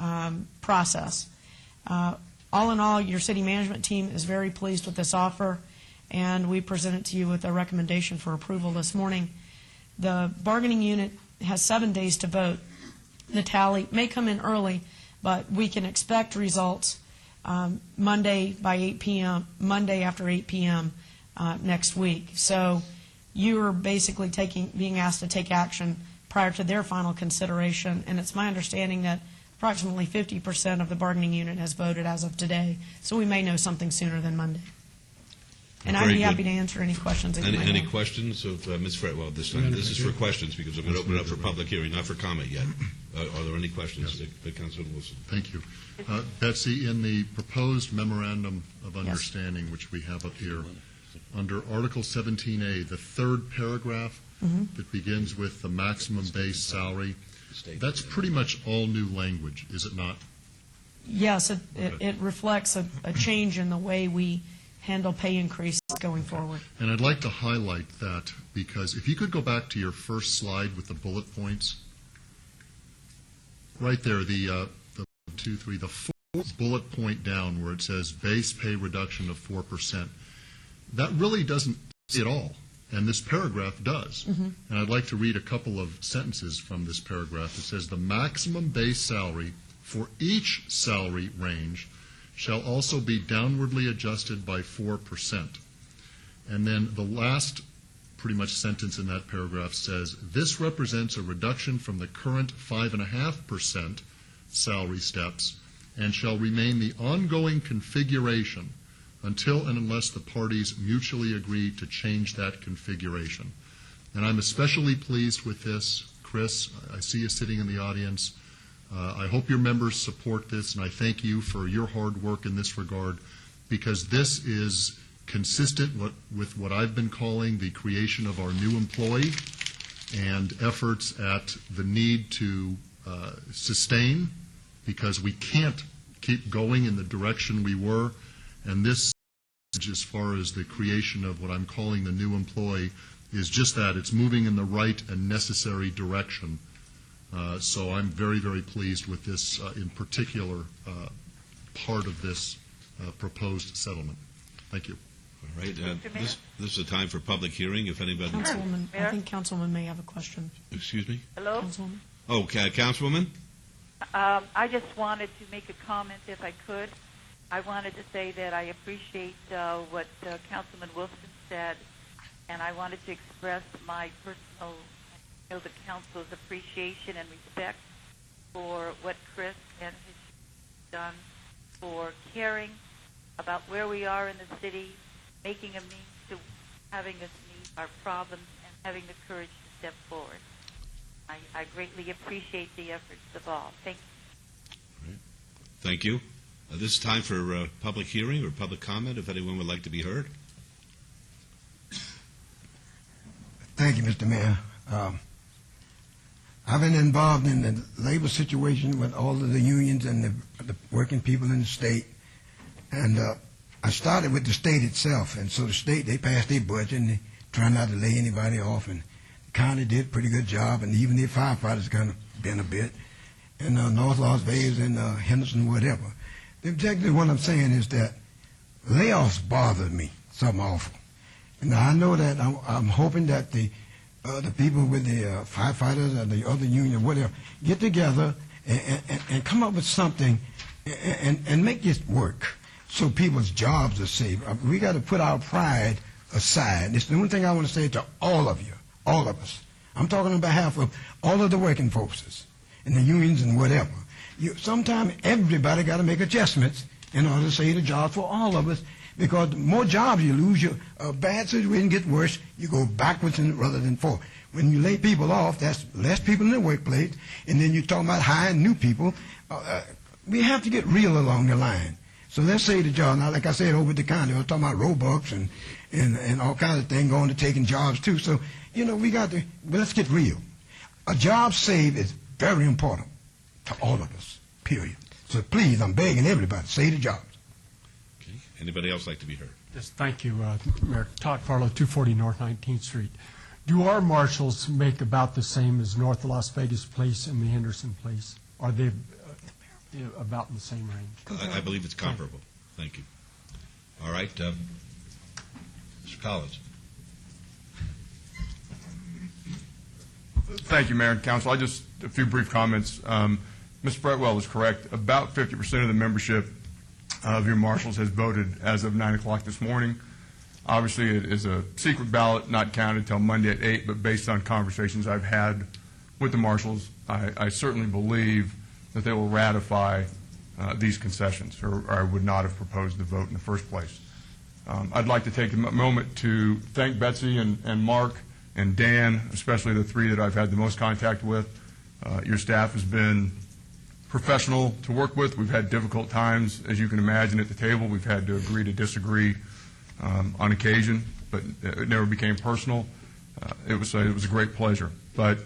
process. All in all, your city management team is very pleased with this offer, and we present it to you with a recommendation for approval this morning. The bargaining unit has 7 days to vote. The tally may come in early, but we can expect results Monday by 8 p.m., Monday after 8 p.m. Next week. So you are basically being asked to take action prior to their final consideration, and it's my understanding that approximately 50% of the bargaining unit has voted as of today, so we may know something sooner than Monday. And I'd be happy to answer any questions that you might Any have. questions of Ms. Fred? Well, this is for questions because I'm going to open it up for public hearing, not for comment yet. Are there any questions, Councilman Wilson? Thank you. Betsy, in the proposed memorandum of understanding, which we have up here, under Article 17A, the third paragraph that begins with the maximum base salary, that's pretty much all new language, is it not? Yes, it reflects a change in the way we handle pay increases going forward. And I'd like to highlight that because if you could go back to your first slide with the bullet points, right there, the fourth bullet point down where it says base pay reduction of 4%, that really doesn't say it all, and this paragraph does. And I'd like to read a couple of sentences from this paragraph. It says, the maximum base salary for each salary range shall also be downwardly adjusted by 4%. And then the last pretty much sentence in that paragraph says, this represents a reduction from the current 5.5% salary steps and shall remain the ongoing configuration until and unless the parties mutually agree to change that configuration. And I'm especially pleased with this. Chris, I see you sitting in the audience. I hope your members support this, and I thank you for your hard work in this regard, because this is consistent with what I've been calling the creation of our new employee and efforts at the need to sustain, because we can't keep going in the direction we were. And this, as far as the creation of what I'm calling the new employee, is just that. It's moving in the right and necessary direction. So I'm very, very pleased with this in particular part of this proposed settlement. Thank you. All right. This is a time for public hearing. If anybody... Councilwoman, I think Councilwoman may have a question. Excuse me? Hello? Councilwoman? Oh, Councilwoman? I just wanted to make a comment, if I could. I wanted to say that I appreciate what Councilman Wilson said, and I wanted to express my personal, the council's appreciation and respect for what Chris and his done for caring about where we are in the city, making a means to having us meet our problems, and having the courage to step forward. I greatly appreciate the efforts of all. Thank you. Right. Thank you. This is time for public hearing or public comment, if anyone would like to be heard. Thank you, Mr. Mayor. I've been involved in the labor situation with all of the unions and the working people in the state. And I started with the state itself. And so the state, they passed their budget and they try not to lay anybody off. And the county did a pretty good job. And even the firefighters kind of been a bit. And North Las Vegas and Henderson, whatever. Exactly what I'm saying is that layoffs bother me, something awful. And I know that I'm hoping that the people with the firefighters and the other union, whatever, get together and come up with something and make this work so people's jobs are safe. We got to put our pride aside. It's the only thing I want to say to all of you, all of us. I'm talking on behalf of all of the working forces and the unions and whatever. Sometimes everybody got to make adjustments in order to save the jobs for all of us, because the more jobs you lose, your bad situation gets worse, you go backwards rather than forward. When you lay people off, that's less people in the workplace, and then you're talking about hiring new people. We have to get real along the line. So let's say the job, now like I said, over at the county, I was talking about Robux and all kinds of things going to taking jobs too. So, we got to, but let's get real. A job saved is very important to all of us, period. So please, I'm begging everybody, save the jobs. Okay. Anybody else like to be heard? Yes, thank you, Mayor. Todd Farlow, 240 North 19th Street. Do our marshals make about the same as North Las Vegas Police and the Henderson Police? Are they about in the same range? I believe it's comparable. Thank you. All right. Mr. Collins. Thank you, Mayor and Council. Just a few brief comments. Ms. Fretwell is correct. About 50% of the membership of your marshals has voted as of 9 o'clock this morning. Obviously, it is a secret ballot, not counted until Monday at 8, but based on conversations I've had with the marshals, I certainly believe that they will ratify these concessions, or I would not have proposed the vote in the first place. I'd like to take a moment to thank Betsy and Mark and Dan, especially the three that I've had the most contact with. Your staff has been professional to work with. We've had difficult times, as you can imagine, at the table. We've had to agree to disagree on occasion, but it never became personal. It was a great pleasure. But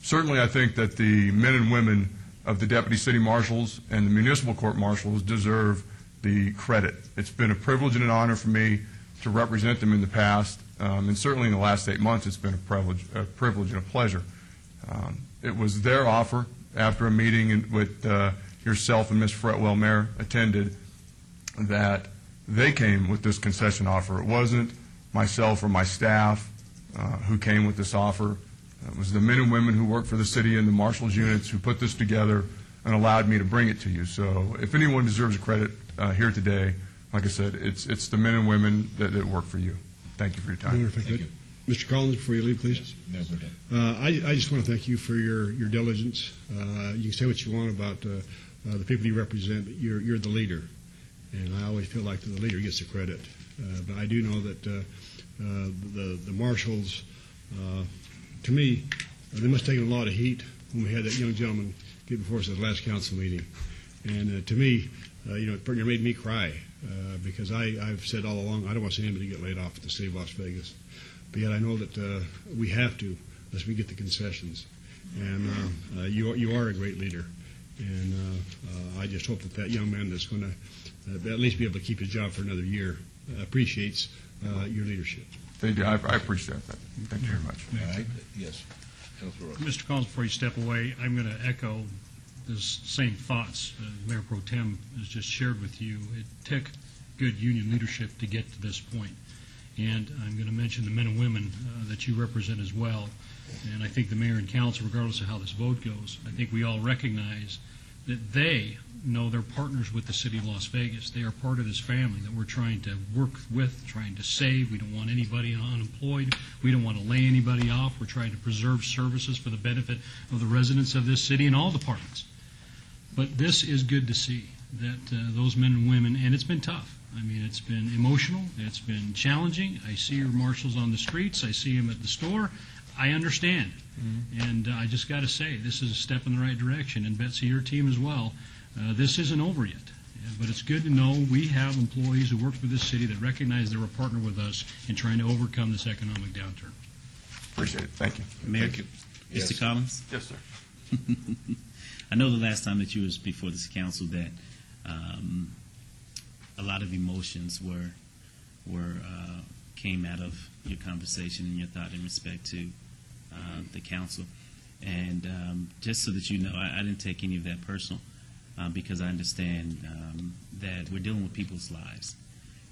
certainly I think that the men and women of the deputy city marshals and the municipal court marshals deserve the credit. It's been a privilege and an honor for me to represent them in the past, and certainly in the last 8 months it's been a privilege and a pleasure. It was their offer after a meeting with yourself and Ms. Fretwell, Mayor, attended, that they came with this concession offer. It wasn't myself or my staff who came with this offer. It was the men and women who work for the city and the marshals units who put this together and allowed me to bring it to you. So if anyone deserves credit here today, like I said, it's the men and women that work for you. Thank you for your time. Thank you. Mr. Collins, before you leave, please. I just want to thank you for your diligence. You can say what you want about the people you represent, but you're the leader, and I always feel like the leader gets the credit. But I do know that the marshals, to me, they must have taken a lot of heat when we had that young gentleman get before us at the last council meeting. And to me, it made me cry because I've said all along I don't want to see anybody get laid off at the city of Las Vegas. But yet I know that we have to, unless we get the concessions. And you are a great leader. And I just hope that young man that's going to at least be able to keep his job for another year appreciates your leadership. Thank you. I appreciate that. Thank you very much. All right. Yes. Mr. Collins, before you step away, I'm going to echo the same thoughts Mayor Pro Tem has just shared with you. It took good union leadership to get to this point. And I'm going to mention the men and women that you represent as well. And I think the mayor and council, regardless of how this vote goes, I think we all recognize that they know they're partners with the city of Las Vegas. They are part of this family that we're trying to work with, trying to save. We don't want anybody unemployed. We don't want to lay anybody off. We're trying to preserve services for the benefit of the residents of this city and all departments. But this is good to see that those men and women, and it's been tough. I mean, it's been emotional. It's been challenging. I see your marshals on the streets. I see them at the store. I understand. And I just got to say, this is a step in the right direction. And Betsy, your team as well. This isn't over yet. But it's good to know we have employees who work for this city that recognize they're a partner with us in trying to overcome this economic downturn. Appreciate it. Thank you. Mayor, Thank you. Mr. Yes. Collins? Yes, sir. I know the last time that you was before this council that a lot of emotions came out of your conversation and your thought in respect to the council. And just so that you know, I didn't take any of that personal because I understand that we're dealing with people's lives.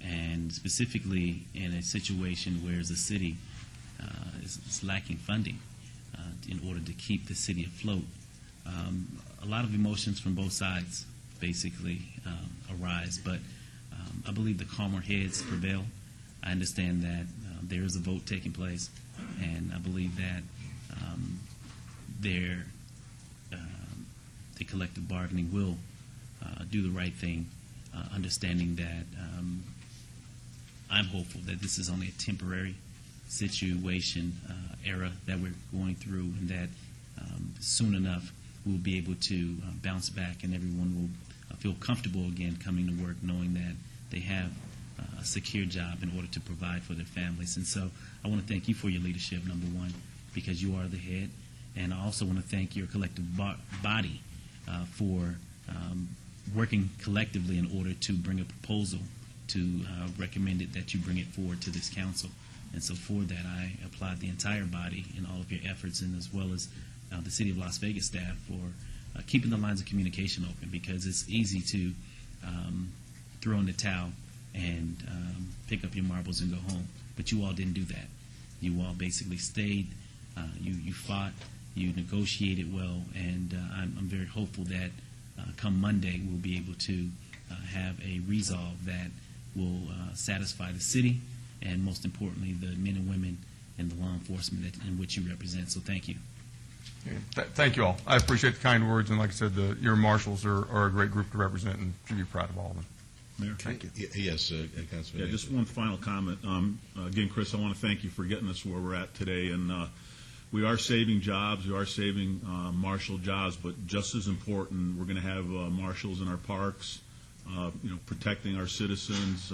And specifically in a situation where the city is lacking funding in order to keep the city afloat, a lot of emotions from both sides basically arise. But I believe the calmer heads prevail. I understand that there is a vote taking place, and I believe that the collective bargaining will do the right thing, understanding that I'm hopeful that this is only a temporary situation, era that we're going through, and that soon enough we'll be able to bounce back and everyone will feel comfortable again coming to work knowing that they have a secure job in order to provide for their families. And so I want to thank you for your leadership, number one, because you are the head. And I also want to thank your collective body for working collectively in order to bring a proposal to recommend it that you bring it forward to this council. And so for that, I applaud the entire body in all of your efforts, and as well as the City of Las Vegas staff for keeping the lines of communication open, because it's easy to throw in the towel and pick up your marbles and go home. but you all didn't do that. You all basically stayed, you fought, you negotiated well, and I'm very hopeful that come Monday we'll be able to have a resolve that will satisfy the city and, most importantly, the men and women and the law enforcement in which you represent. So thank you. Thank you all. I appreciate the kind words, and like I said, your marshals are a great group to represent and should be proud of all of them. Mayor? Thank you. Yes, Councilman. Yeah, just one final comment. Again, Chris, I want to thank you for getting us where we're at today. And we are saving jobs. We are saving marshal jobs. But just as important, we're going to have marshals in our parks, protecting our citizens.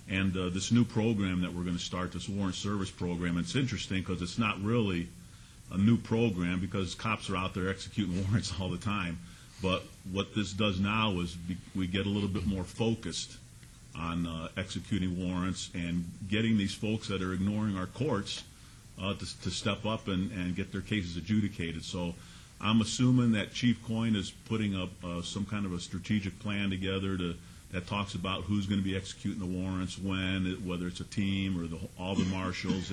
And this new program that we're going to start, this warrant service program, it's interesting because it's not really a new program because cops are out there executing warrants all the time. But what this does now is we get a little bit more focused on executing warrants and getting these folks that are ignoring our courts to step up and get their cases adjudicated. So I'm assuming that Chief Coyne is putting up some kind of a strategic plan together that talks about who's going to be executing the warrants, when, whether it's a team or all the marshals.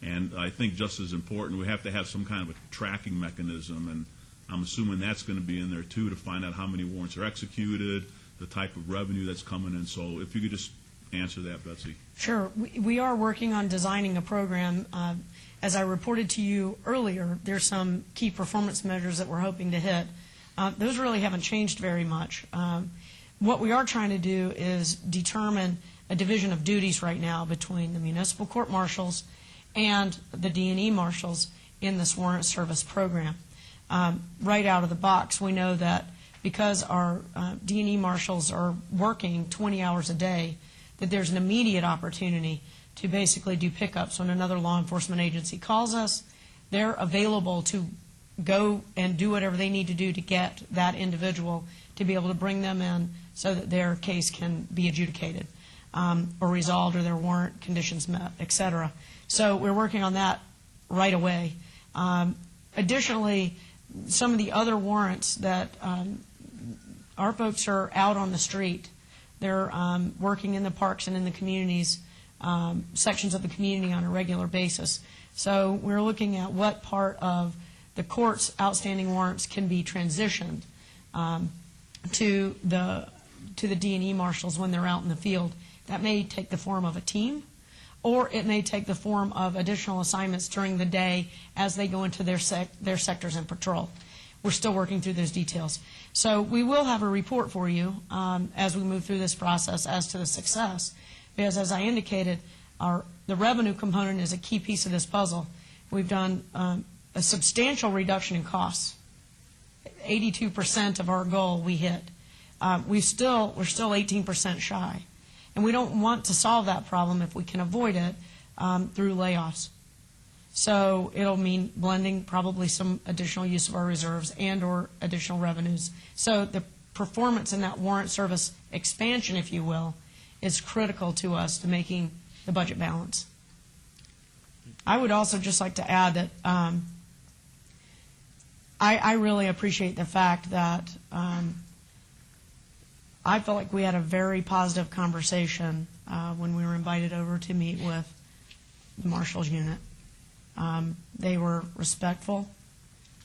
And I think just as important, we have to have some kind of a tracking mechanism, and I'm assuming that's going to be in there too, to find out how many warrants are executed, the type of revenue that's coming in. So if you could just answer that, Betsy. Sure. We are working on designing a program. As I reported to you earlier, there's some key performance measures that we're hoping to hit. Those really haven't changed very much. What we are trying to do is determine a division of duties right now between the municipal court marshals and the D&E marshals in this warrant service program. Right out of the box, we know that because our D&E marshals are working 20 hours a day, that there's an immediate opportunity to basically do pickups when another law enforcement agency calls us. They're available to go and do whatever they need to do to get that individual to be able to bring them in so that their case can be adjudicated or resolved or their warrant conditions met, et cetera. So we're working on that right away. Additionally, some of the other warrants that our folks are out on the street. They're working in the parks and in the communities, sections of the community on a regular basis. So we're looking at what part of the court's outstanding warrants can be transitioned to the D&E marshals when they're out in the field. That may take the form of a team, or it may take the form of additional assignments during the day as they go into their sectors and patrol. We're still working through those details. So we will have a report for you as we move through this process as to the success, because as I indicated, the revenue component is a key piece of this puzzle. We've done a substantial reduction in costs. 82% of our goal we hit. We're still 18% shy. And we don't want to solve that problem if we can avoid it through layoffs. So it'll mean blending probably some additional use of our reserves and or additional revenues. So the performance in that warrant service expansion, if you will, is critical to us to making the budget balance. I would also just like to add that I really appreciate the fact that I felt like we had a very positive conversation when we were invited over to meet with the Marshals Unit. They were respectful,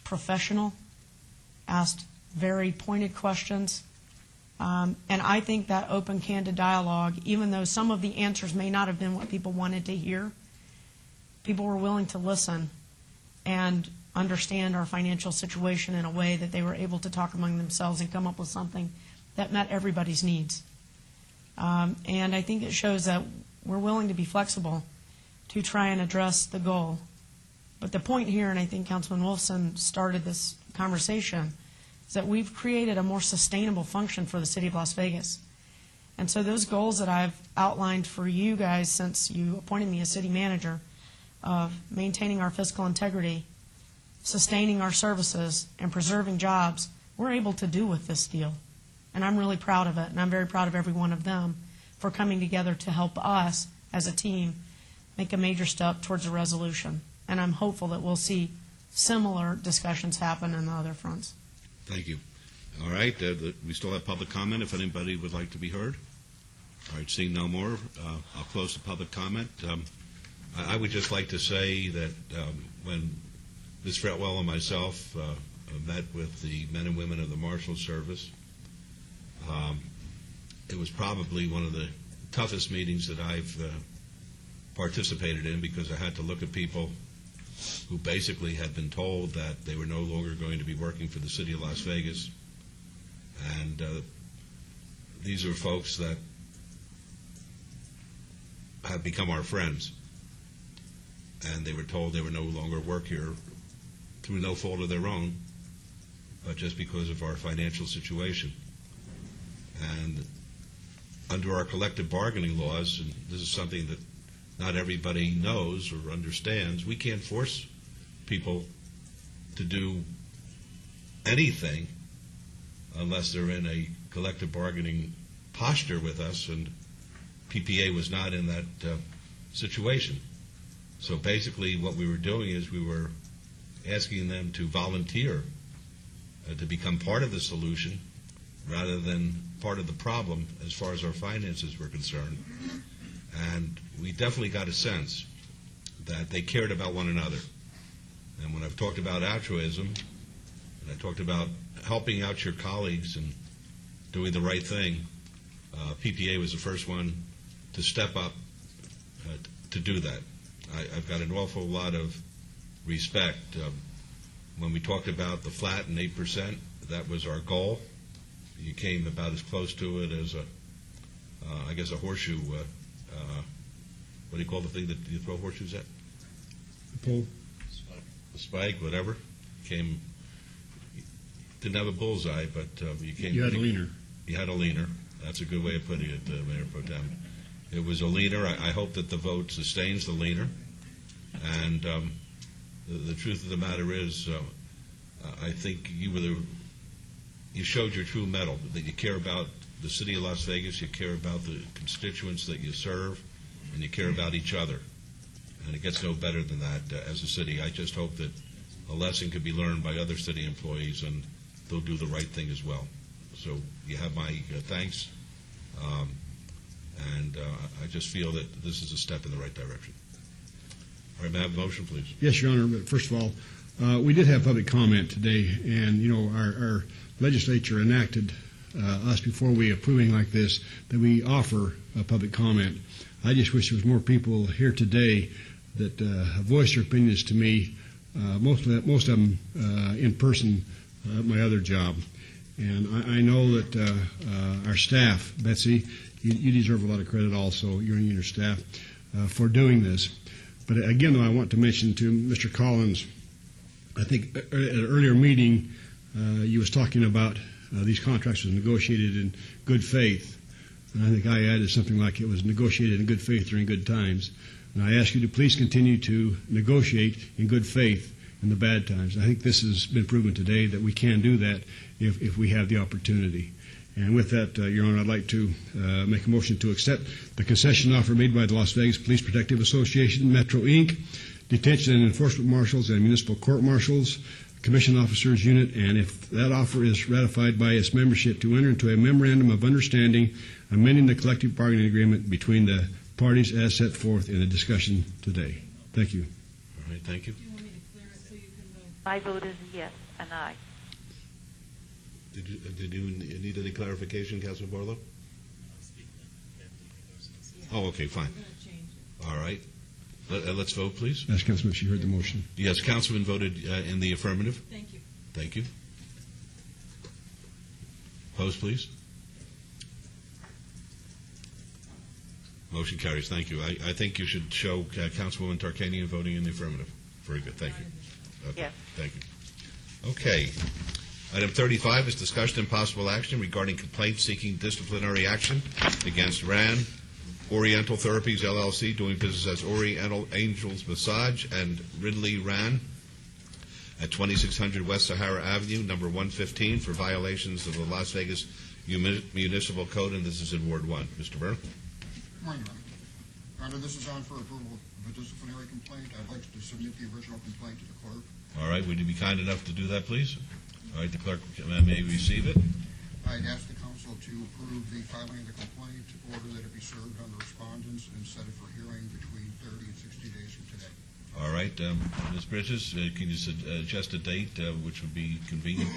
professional, asked very pointed questions, and I think that open, candid dialogue, even though some of the answers may not have been what people wanted to hear, people were willing to listen and understand our financial situation in a way that they were able to talk among themselves and come up with something that met everybody's needs. And I think it shows that we're willing to be flexible to try and address the goal. But the point here, and I think Councilman Wolfson started this conversation, is that we've created a more sustainable function for the City of Las Vegas. And so those goals that I've outlined for you guys since you appointed me as city manager, of maintaining our fiscal integrity, sustaining our services, and preserving jobs, we're able to do with this deal. And I'm really proud of it, and I'm very proud of every one of them for coming together to help us as a team make a major step towards a resolution. And I'm hopeful that we'll see similar discussions happen on the other fronts. Thank you. All right, we still have public comment if anybody would like to be heard. All right, seeing no more, I'll close the public comment. I would just like to say that when Ms. Fretwell and myself met with the men and women of the Marshal Service, it was probably one of the toughest meetings that I've participated in, because I had to look at people who basically had been told that they were no longer going to be working for the city of Las Vegas. And these are folks that have become our friends. And they were told they would no longer work here through no fault of their own, but just because of our financial situation. And under our collective bargaining laws, and this is something that not everybody knows or understands, we can't force people to do anything unless they're in a collective bargaining posture with us, and PPA was not in that situation. So basically what we were doing is we were asking them to volunteer to become part of the solution rather than part of the problem as far as our finances were concerned. And we definitely got a sense that they cared about one another. And when I've talked about altruism, and I talked about helping out your colleagues and doing the right thing, PPA was the first one to step up to do that. I've got an awful lot of respect. When we talked about the flat and 8%, that was our goal. You came about as close to it as I guess a horseshoe. What do you call the thing that you throw horseshoes at? The pole. A spike, whatever. Didn't have a bullseye, but you came. You had a leaner. You had a leaner. That's a good way of putting it, Mayor Pro Tem. It was a leaner. I hope that the vote sustains the leaner. And the truth of the matter is, I think you showed your true mettle, that you care about the city of Las Vegas, you care about the constituents that you serve, and you care about each other. And it gets no better than that as a city. I just hope that a lesson could be learned by other city employees, and they'll do the right thing as well. So you have my thanks, and I just feel that this is a step in the right direction. All right, may I have a motion, please? Yes, Your Honor. But first of all, we did have public comment today, and, you know, our legislature enacted us before we approving like this that we offer public comment. I just wish there was more people here today that voiced their opinions to me, most of them in person at my other job. And I know that our staff, Betsy, you deserve a lot of credit also, you and your staff, for doing this. But again, though, I want to mention to Mr. Collins, I think at an earlier meeting, you was talking about these contracts was negotiated in good faith. And I think I added something like it was negotiated in good faith during good times. And I ask you to please continue to negotiate in good faith in the bad times. I think this has been proven today that we can do that if we have the opportunity. And with that, Your Honor, I'd like to make a motion to accept the concession offer made by the Las Vegas Police Protective Association, Metro Inc., Detention and Enforcement Marshals and Municipal Court Marshals, Commission Officers Unit, and if that offer is ratified by its membership, to enter into a memorandum of understanding amending the collective bargaining agreement between the parties as set forth in the discussion today. Thank you. All right, thank you. My vote is yes, and aye. Did you need any clarification, Councilman Barlow? Oh, okay, fine. All right. Let's vote, please. Yes, Councilman, she heard the motion. Yes, Councilman voted in the affirmative. Thank you. Thank you. Opposed, please. Motion carries. Thank you. I think you should show Councilwoman Tarkanian voting in the affirmative. Very good. Thank you. Okay. Yes. Thank you. Okay. Item 35 is discussion and possible action regarding complaint seeking disciplinary action against RAN Oriental Therapies LLC, doing business as Oriental Angels Massage, and Ridley RAN at 2600 West Sahara Avenue, number 115, for violations of the Las Vegas Municipal Code, and this is in Ward 1. Mr. Byrne? Good morning, Your Honor. Your Honor, this is on for approval of a disciplinary complaint. I'd like to submit the original complaint to the clerk. All right. Would you be kind enough to do that, please? All right. The clerk may receive it. I'd ask the council council to approve the filing of the complaint, order that it be served on the respondents, and set it for hearing between 30 and 60 days from today. All right, Ms. Bridges, can you suggest a date which would be convenient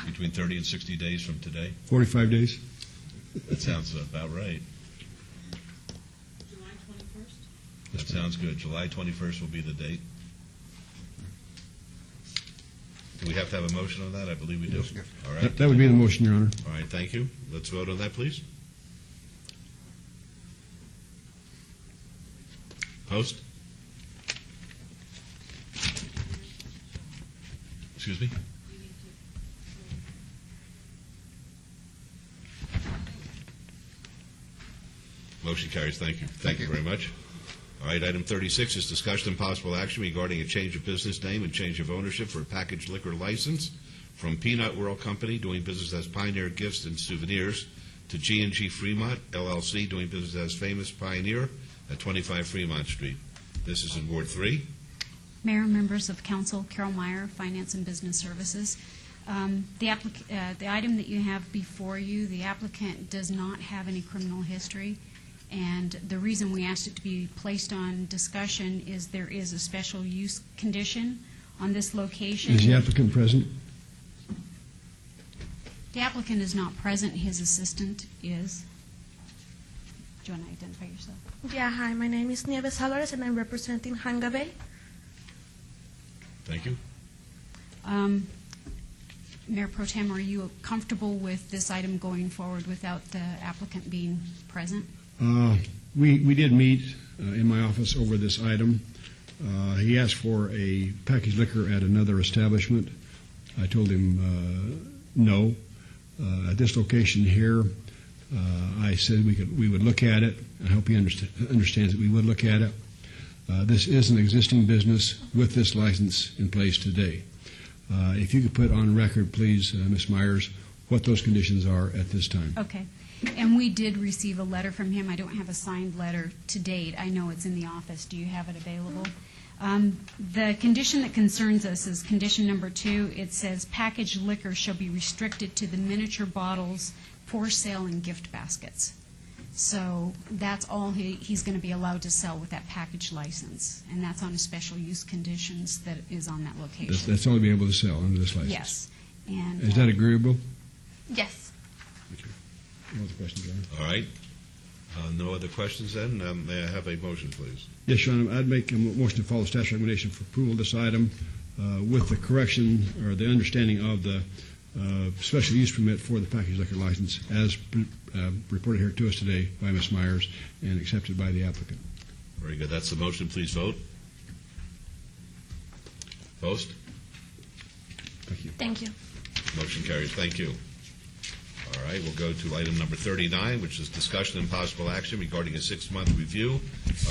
between 30 and 60 days from today? 45 days. That sounds about right. July 21st? That sounds good. July 21st will be the date. Do we have to have a motion on that? I believe we do. Yes. All right. That would be the motion, Your Honor. All right, thank you. Let's vote on that, please. Host? Excuse me? Motion carries. Thank you. Thank you very much. All right, item 36 is discussion and possible action regarding a change of business name and change of ownership for a packaged liquor license from Peanut World Company, doing business as Pioneer Gifts and Souvenirs, to G&G Fremont, LLC, doing business as Famous Pioneer at 25 Fremont Street. This is in Ward 3. Mayor and members of council, Carol Meyer, Finance and Business Services. The item that you have before you, the applicant does not have any criminal history, and the reason we asked it to be placed on discussion is there is a special use condition on this location. Is the applicant present? The applicant is not present. His assistant is. Do you want to identify yourself? Yeah, hi, my name is Nieves Álvarez, and I'm representing Hangabay. Thank you. Mayor Pro Tem, are you comfortable with this item going forward without the applicant being present? We did meet in my office over this item. He asked for a packaged liquor at another establishment. I told him no. At this location here, I said we would look at it. I hope he understands that we would look at it. This is an existing business with this license in place today. If you could put on record, please, Ms. Myers, what those conditions are at this time. Okay. And we did receive a letter from him. I don't have a signed letter to date. I know it's in the office. Do you have it available? The condition that concerns us is condition number 2. It says packaged liquor shall be restricted to the miniature bottles for sale in gift baskets. So that's all he's going to be allowed to sell with that package license, and that's on a special use conditions that is on that location. That's all he'll be able to sell under this license? Yes. And is that agreeable? Yes. No other questions, Your Honor? All right. No other questions then? May I have a motion, please? Yes, Your Honor. I'd make a motion to follow staff's recommendation for approval of this item with the correction or the understanding of the special use permit for the packaged liquor license as reported here to us today by Ms. Myers and accepted by the applicant. Very good. That's the motion. Please vote. Post. Thank you. Thank you. Motion carries. Thank you. All right, we'll go to item number 39, which is discussion and possible action regarding a 6-month review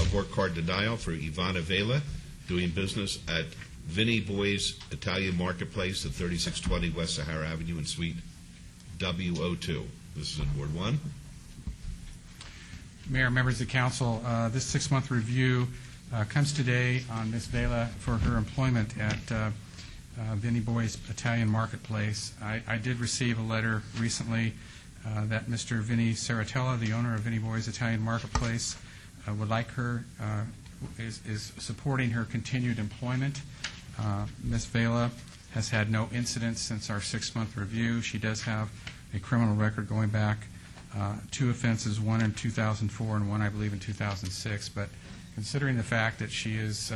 of work card denial for Ivana Vela, doing business at Vinnie Boy's Italian Marketplace at 3620 West Sahara Avenue in Suite W02. This is in Ward 1. Mayor, members of the council, this 6-month review comes today on Ms. Vela for her employment at Vinnie Boy's Italian Marketplace. I did receive a letter recently that Mr. Vinnie Saratella, the owner of Vinnie Boy's Italian Marketplace, would like her, is supporting her continued employment. Ms. Vela has had no incidents since our 6-month review. She does have a criminal record going back 2 offenses, one in 2004 and one, I believe, in 2006. But considering the fact that she has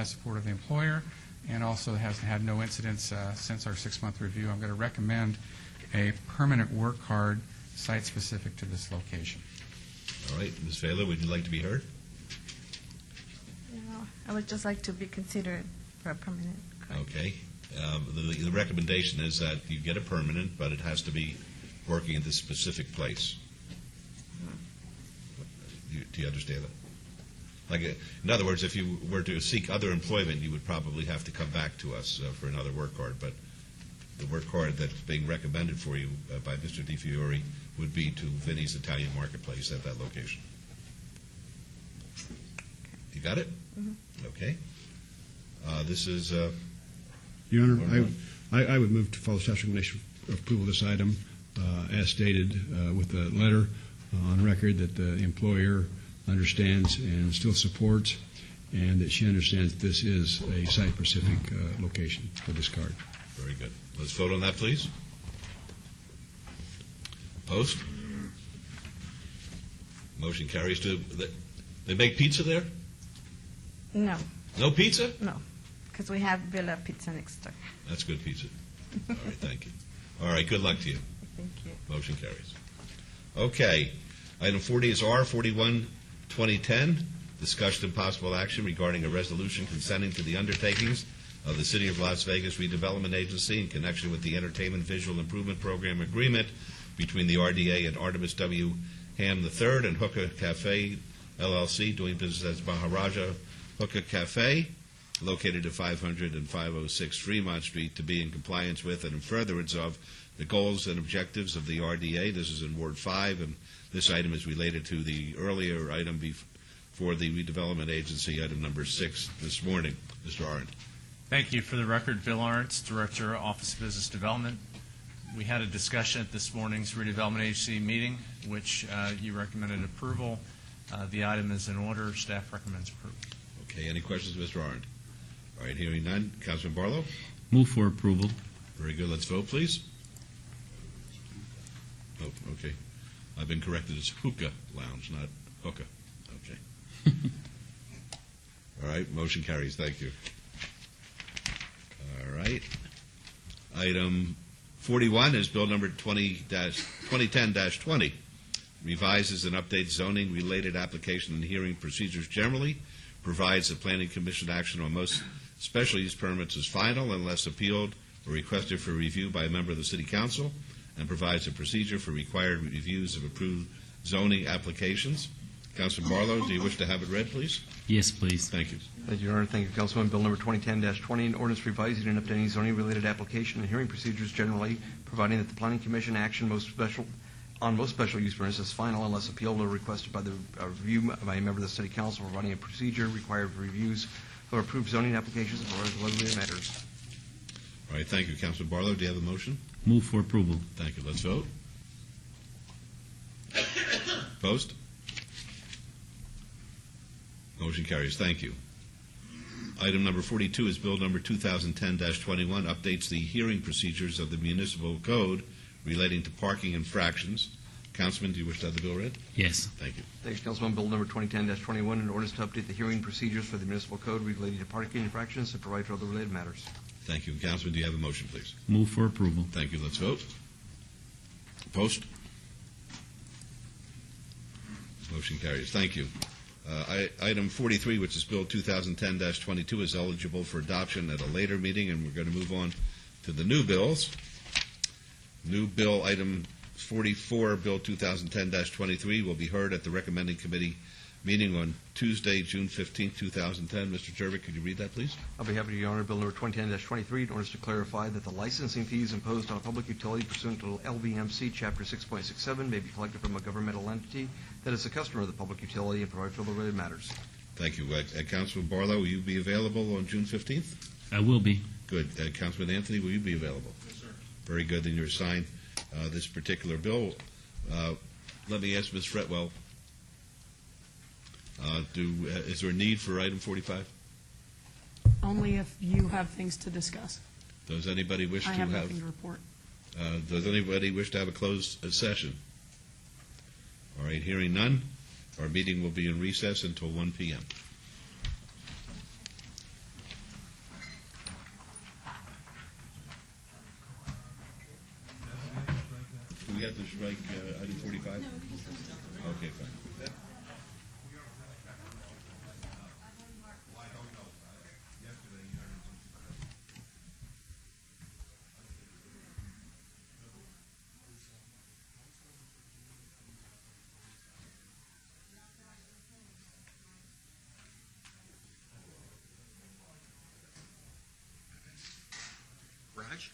support of the employer and also has had no incidents since our 6-month review, I'm going to recommend a permanent work card site-specific to this location. All right, Ms. Vela, would you like to be heard? I would just like to be considered for a permanent card. Okay. The recommendation is that you get a permanent, but it has to be working at this specific place. Do you understand that? Like, in other words, if you were to seek other employment, you would probably have to come back to us for another work card. But the work card that's being recommended for you by Mr. DiFiore would be to Vinnie's Italian Marketplace at that location. You got it? Mm-hmm. Okay. This is... Your Honor, I would move to follow staff's recommendation for approval of this item as stated with the letter on record, that the employer understands and still supports, and that she understands that this is a site-specific location for this card. Very good. Let's vote on that, please. Opposed? Motion carries to. They make pizza there? No, No pizza? no, because we have Villa Pizza next door. That's good pizza. All right, thank you. All right, good luck to you. Thank you. Motion carries. Okay. Item 40 is R41 2010, discussion and possible action regarding a resolution consenting to the undertakings of the City of Las Vegas Redevelopment Agency in connection with the Entertainment Visual Improvement Program agreement between the RDA and Artemis W. Ham III and Hookah Cafe LLC, doing business as Maharaja Hookah Cafe, located at 500 and 506 Fremont Street, to be in compliance with and in furtherance of the goals and objectives of the RDA. This is in Ward 5, and this item is related to the earlier item before the Redevelopment Agency, item number 6 this morning. Mr. Arendt. Thank you. For the record, Bill Arntz, Director, Office of Business Development. We had a discussion at this morning's Redevelopment Agency meeting, which you recommended approval. The item is in order. Staff recommends approval. Okay, any questions, Mr. Arendt? All right, hearing none. Councilman Barlow? Move for approval. Very good. Let's vote, please. Oh, okay. I've been corrected. It's Hookah Lounge, not Hookah. Okay. All right, motion carries. Thank you. All right. Item 41 is Bill number 2010-20, revises and updates zoning-related application and hearing procedures generally, provides that Planning Commission action on most special use permits is final unless appealed or requested for review by a member of the City Council, and provides a procedure for required reviews of approved zoning applications. Councilman Barlow, do you wish to have it read, please? Yes, please. Thank you. Thank you, Your Honor. Thank you, Councilman. Bill number 2010-20, an ordinance revising and updating zoning-related application and hearing procedures generally, providing that the Planning Commission action on most special use permits is final unless appealed or requested by the review by a member of the City Council, providing a procedure required for reviews of approved zoning applications and related matters. All right, thank you. Councilman Barlow, do you have a motion? Move for approval. Thank you. Let's vote. Opposed? Motion carries. Thank you. Item number 42 is Bill number 2010-21, updates the hearing procedures of the municipal code relating to parking infractions. Councilman, do you wish to have the bill read? Yes. Thank you. Thanks, Councilman. Bill number 2010-21, an ordinance to update the hearing procedures for the municipal code relating to parking infractions and provide for other related matters. Thank you. Councilman, do you have a motion, please? Move for approval. Thank you. Let's vote. Opposed? Motion carries. Thank you. Item 43, which is Bill 2010-22, is eligible for adoption at a later meeting, and we're going to move on to the new bills. New bill item 44, Bill 2010-23, will be heard at the recommending committee meeting on Tuesday, June 15, 2010. Mr. Jervik, could you read that, please? I'll be happy to, Your Honor. Bill number 2010-23, in order to clarify that the licensing fees imposed on a public utility pursuant to LVMC Chapter 6.67 may be collected from a governmental entity that is a customer of the public utility and provide for other related matters. Thank you. Councilman Barlow, will you be available on June 15th? I will be. Good. Councilman Anthony, will you be available? Yes, sir. Very good. Then you're assigned this particular bill. Let me ask Ms. Fretwell, is there a need for item 45? Only if you have things to discuss. Does anybody wish I to have nothing to report. Does anybody wish to have a closed session? All right, hearing none, our meeting will be in recess until 1 p.m. Do we have to strike item 45? Okay, fine. Raj?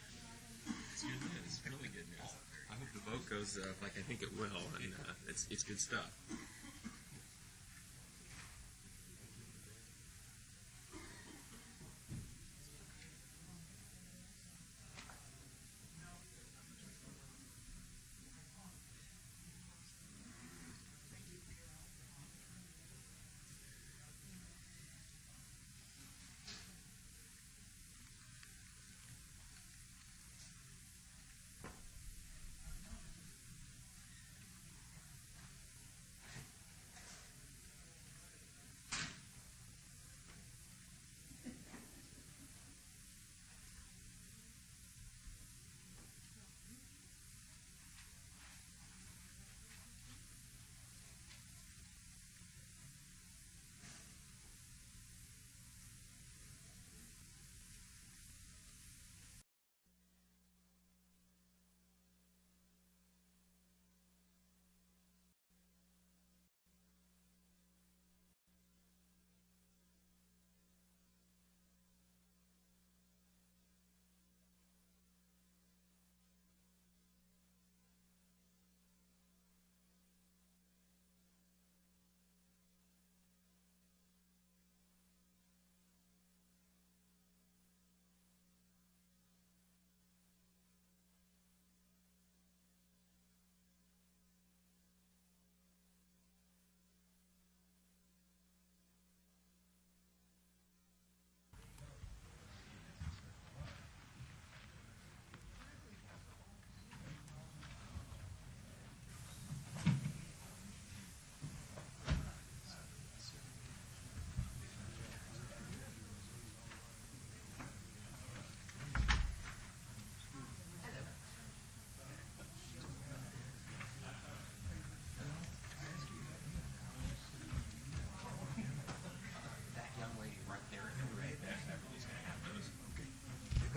It's good news. It's really good news. I hope the vote goes like I think it will, and it's good stuff.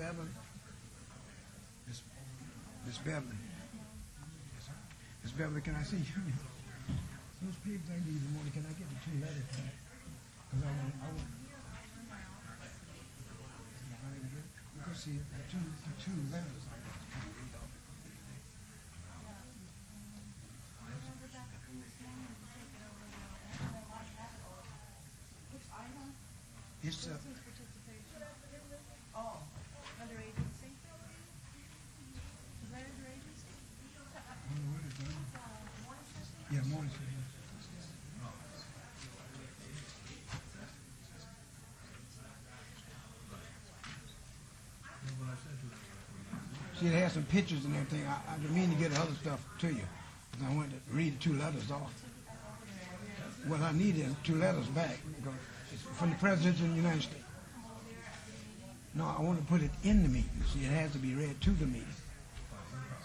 Bevan? Miss Bevan? Miss Bevan, can I see you? Those papers I need in the morning, can I get the 2 letters back? Because I want. You can see the two letters. It's Oh, under agency? Is that under agency? yeah, morning. See, it has some pictures and everything. I didn't mean to get other stuff to you, because I wanted to read the 2 letters off. What I need is 2 letters back, because it's from the President of the United States. No, I want to put it in the meeting. See, it has to be read to the meeting.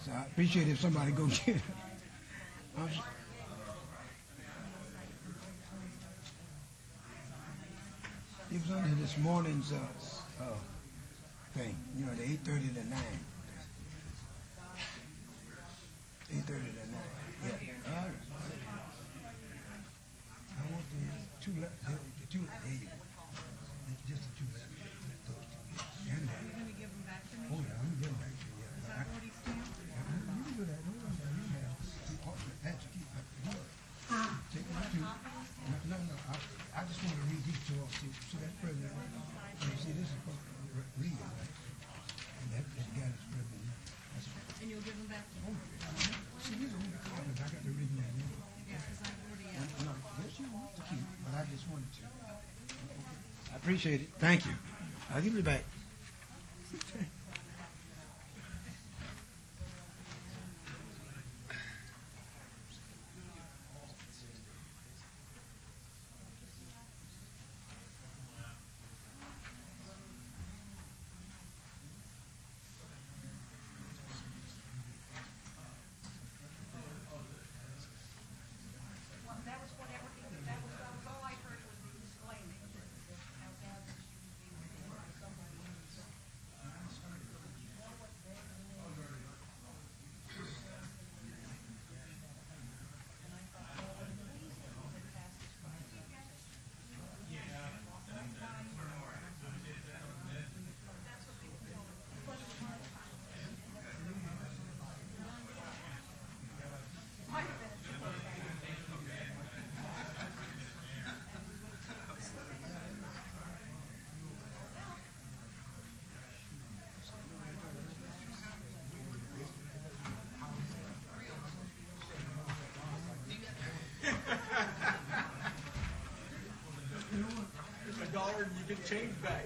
So I appreciate if somebody go get it. It was under this morning's thing, you know, the 8:30 to 9. 8:30 to 9. Yeah. I want the 2 letters. Just the 2 letters. You're going to give them back to me? Oh, yeah, I'm going to give them back to you. Yeah. Is that already stamped? You can do that. No, you have to keep it. Take my 2. No. I just want to read these 2 off. See that president? You see, this is supposed to read it, right? And that guy is president. And you'll give them back to me? See, these are only copies. I got the original. Yeah, because I've already asked. No, this you want to keep, but I just wanted to. I appreciate it. Thank you. I'll give it back. $1 and you get change back.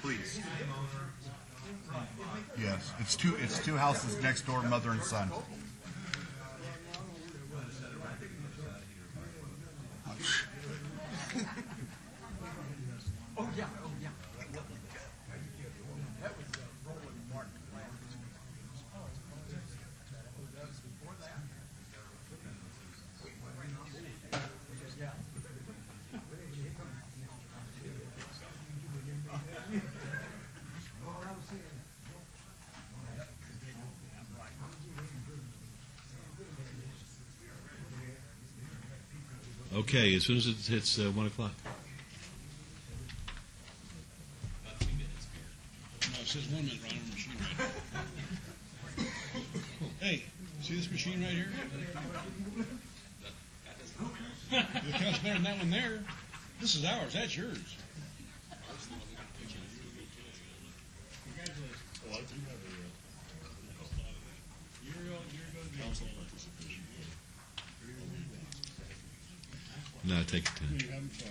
Please. Yes, it's two houses next door, mother and son. Oh, yeah. That was Roland Martin. That was before that. Yeah. Okay, as soon as it hits 1 o'clock. No, it says 1 minute, Ron, on the machine right. Hey, see this machine right here? It counts better than that one there. This is ours. That's yours. No, take your time. You're having fun.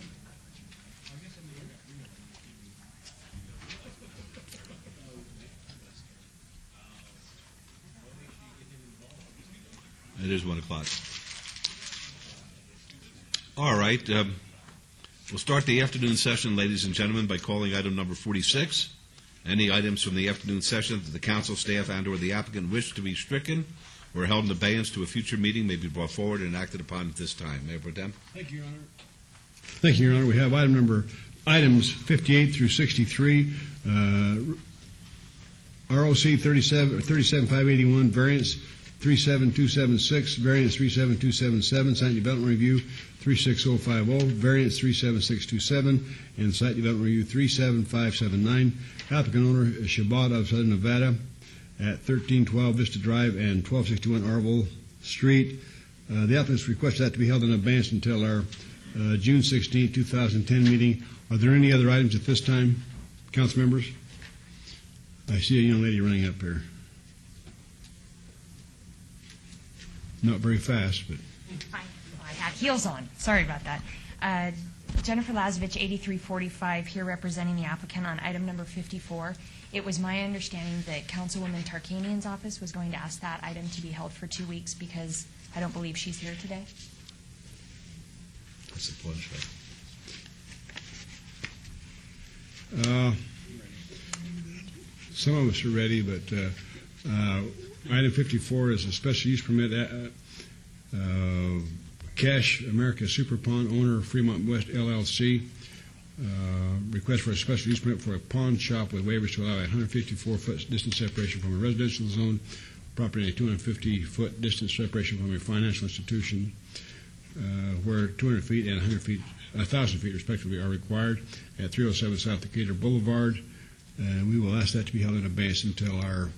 It is 1 o'clock. All right. We'll start the afternoon session, ladies and gentlemen, by calling item number 46. Any items from the afternoon session that the council, staff, and/or the applicant wish to be stricken or held in abeyance to a future meeting may be brought forward and acted upon at this time. Mayor Pro Tem? Thank you, Your Honor. Thank you, Your Honor. We have items 58 through 63. ROC 37581, variance 37276, variance 37277, site development review 36050, variance 37627, and site development review 37579. Applicant owner is Shabbat of Southern Nevada at 1312 Vista Drive and 1261 Arville Street. The applicant's requested that to be held in abeyance until our June 16, 2010 meeting. Are there any other items at this time, council members? I see a young lady running up here. Not very fast, but... I have heels on. Sorry about that. Jennifer Lazovich, 8345, here representing the applicant on item number 54. It was my understanding that Councilwoman Tarkanian's office was going to ask that item to be held for 2 weeks because I don't believe she's here today. That's a pleasure. Some of us are ready, but item 54 is a special use permit. Cash America Super Pawn, owner of Fremont West LLC. Request for a special use permit for a pawn shop with waivers to allow a 154-foot distance separation from a residential zone, property and a 250-foot distance separation from a financial institution, where 200 feet and 1,000 feet respectively are required at 307 South Decatur Boulevard. We will ask that to be held in abeyance until our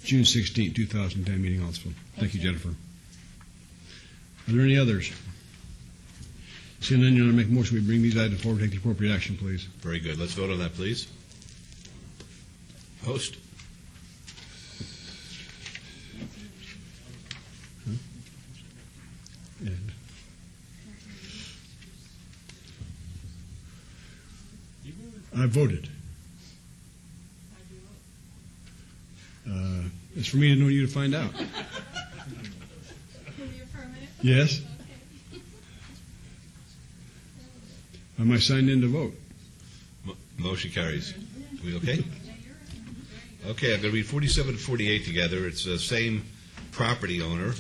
June 16, 2010 meeting also. Thank you, Jennifer. Are there any others? Seeing none, you're going to make a motion. We bring these items forward. Take the appropriate action, please. Very good. Let's vote on that, please. Host? And I voted. It's for me to know you to find out. Yes? Am I signed in to vote? Motion carries. We okay? Okay, I'm going to read 47 and 48 together. It's the same property owner,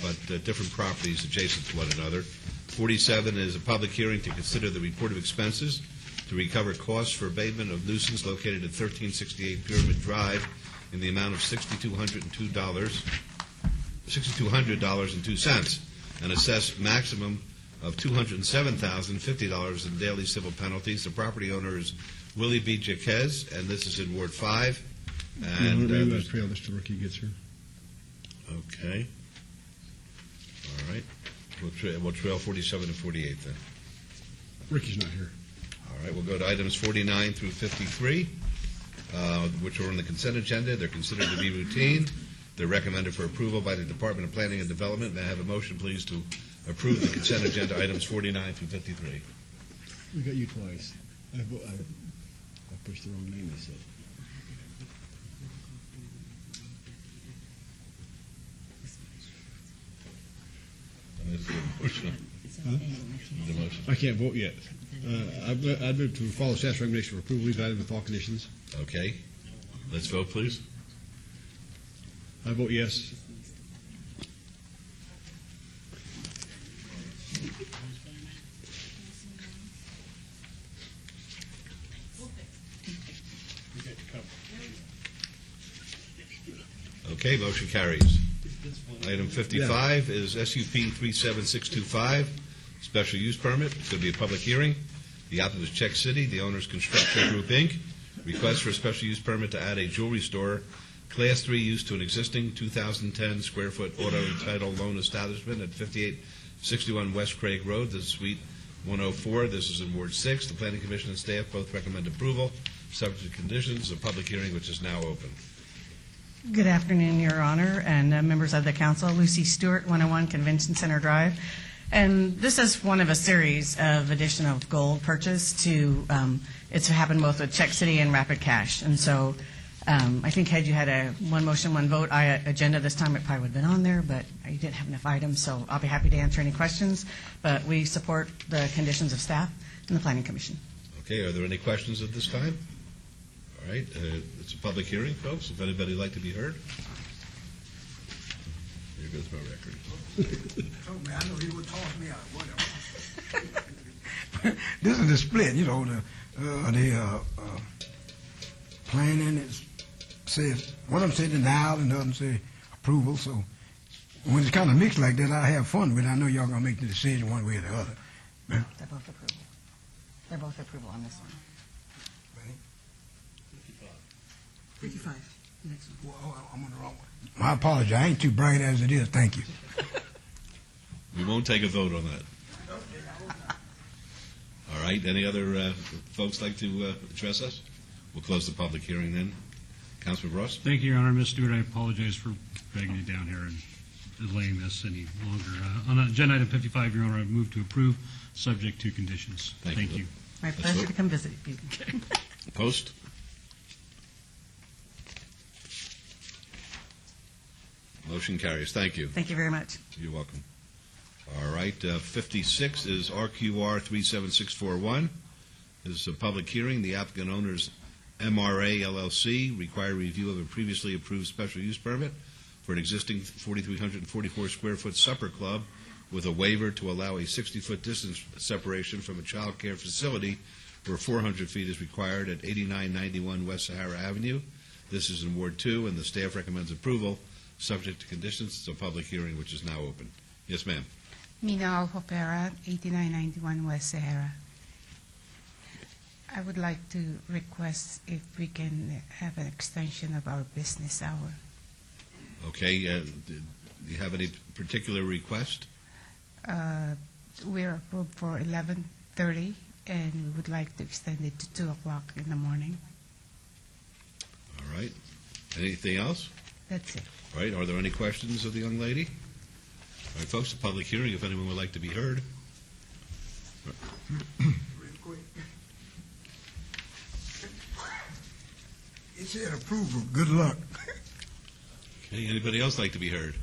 but different properties adjacent to one another. 47 is a public hearing to consider the report of expenses to recover costs for abatement of nuisance located at 1368 Pyramid Drive in the amount of $6,200.02, and assess maximum of $207,050 in daily civil penalties. The property owner is Willie B. Jaquez, and this is in Ward 5. And maybe I'll trail this till Ricky gets here. Okay. All right. We'll trail 47 and 48 then. Ricky's not here. All right. We'll go to items 49 through 53, which are on the consent agenda. They're considered to be routine. They're recommended for approval by the Department of Planning and Development. May I have a motion, please, to approve the consent agenda items 49 through 53? We got you twice. I pushed the wrong name, I said. Huh? I can't vote yet. I'd move to follow staff's recommendation for approval of these items with all conditions. Okay. Let's vote, please. I vote yes. Okay, motion carries. Item 55 is SUP 37625, special use permit. It's going to be a public hearing. The applicant is Czech City, the owner's Construction Group, Inc. Request for a special use permit to add a jewelry store, Class 3 use to an existing 2,010 square foot auto title loan establishment at 5861 West Craig Road. This is Suite 104. This is in Ward 6. The Planning Commission and staff both recommend approval, subject to conditions. A public hearing which is now open. Good afternoon, Your Honor, and members of the council. Lucy Stewart, 101 Convention Center Drive. And this is one of a series of additional gold purchase to, it's happened both with Czech City and Rapid Cash. And so I think had you had a one motion, one vote agenda this time, it probably would have been on there, but you didn't have enough items, so I'll be happy to answer any questions. But we support the conditions of staff and the Planning Commission. Okay, are there any questions at this time? All right, it's a public hearing, folks. If anybody would like to be heard. Here goes my record. Told me, I know he would toss me out. Whatever. This is the split, you know, the planning is says, one of them say denial and the other say approval. So when it's kind of mixed like that, I have fun with it. I know y'all going to make the decision one way or the other. They're both approval. They're both approval on this one. 55. Next one. Well, I'm on the wrong one. I apologize. I ain't too bright as it is. Thank you. We won't take a vote on that. All right. Any other folks like to address us? We'll close the public hearing then. Councilman Ross? Thank you, Your Honor. Ms. Stewart, I apologize for dragging you down here and delaying this any longer. On agenda item 55, Your Honor, I move to approve, subject to conditions. Thank you. My pleasure to come visit you. Post? Motion carries. Thank you. Thank you very much. You're welcome. All right. 56 is RQR 37641. This is a public hearing. The applicant owner's MRA LLC require review of a previously approved special use permit for an existing 4,344 square foot supper club with a waiver to allow a 60-foot distance separation from a child care facility where 400 feet is required at 8991 West Sahara Avenue. This is in Ward 2, and the staff recommends approval, subject to conditions. It's a public hearing which is now open. Yes, ma'am. Mina Alfopera, 8991 West Sahara. I would like to request if we can have an extension of our business hour. Okay. Do you have any particular request? We're approved for 11:30, and we would like to extend it to 2 o'clock in the morning. All right. Anything else? That's it. All right. Are there any questions of the young lady? All right, folks, a public hearing, if anyone would like to be heard. It said approval. Good luck. Okay. Anybody else like to be heard?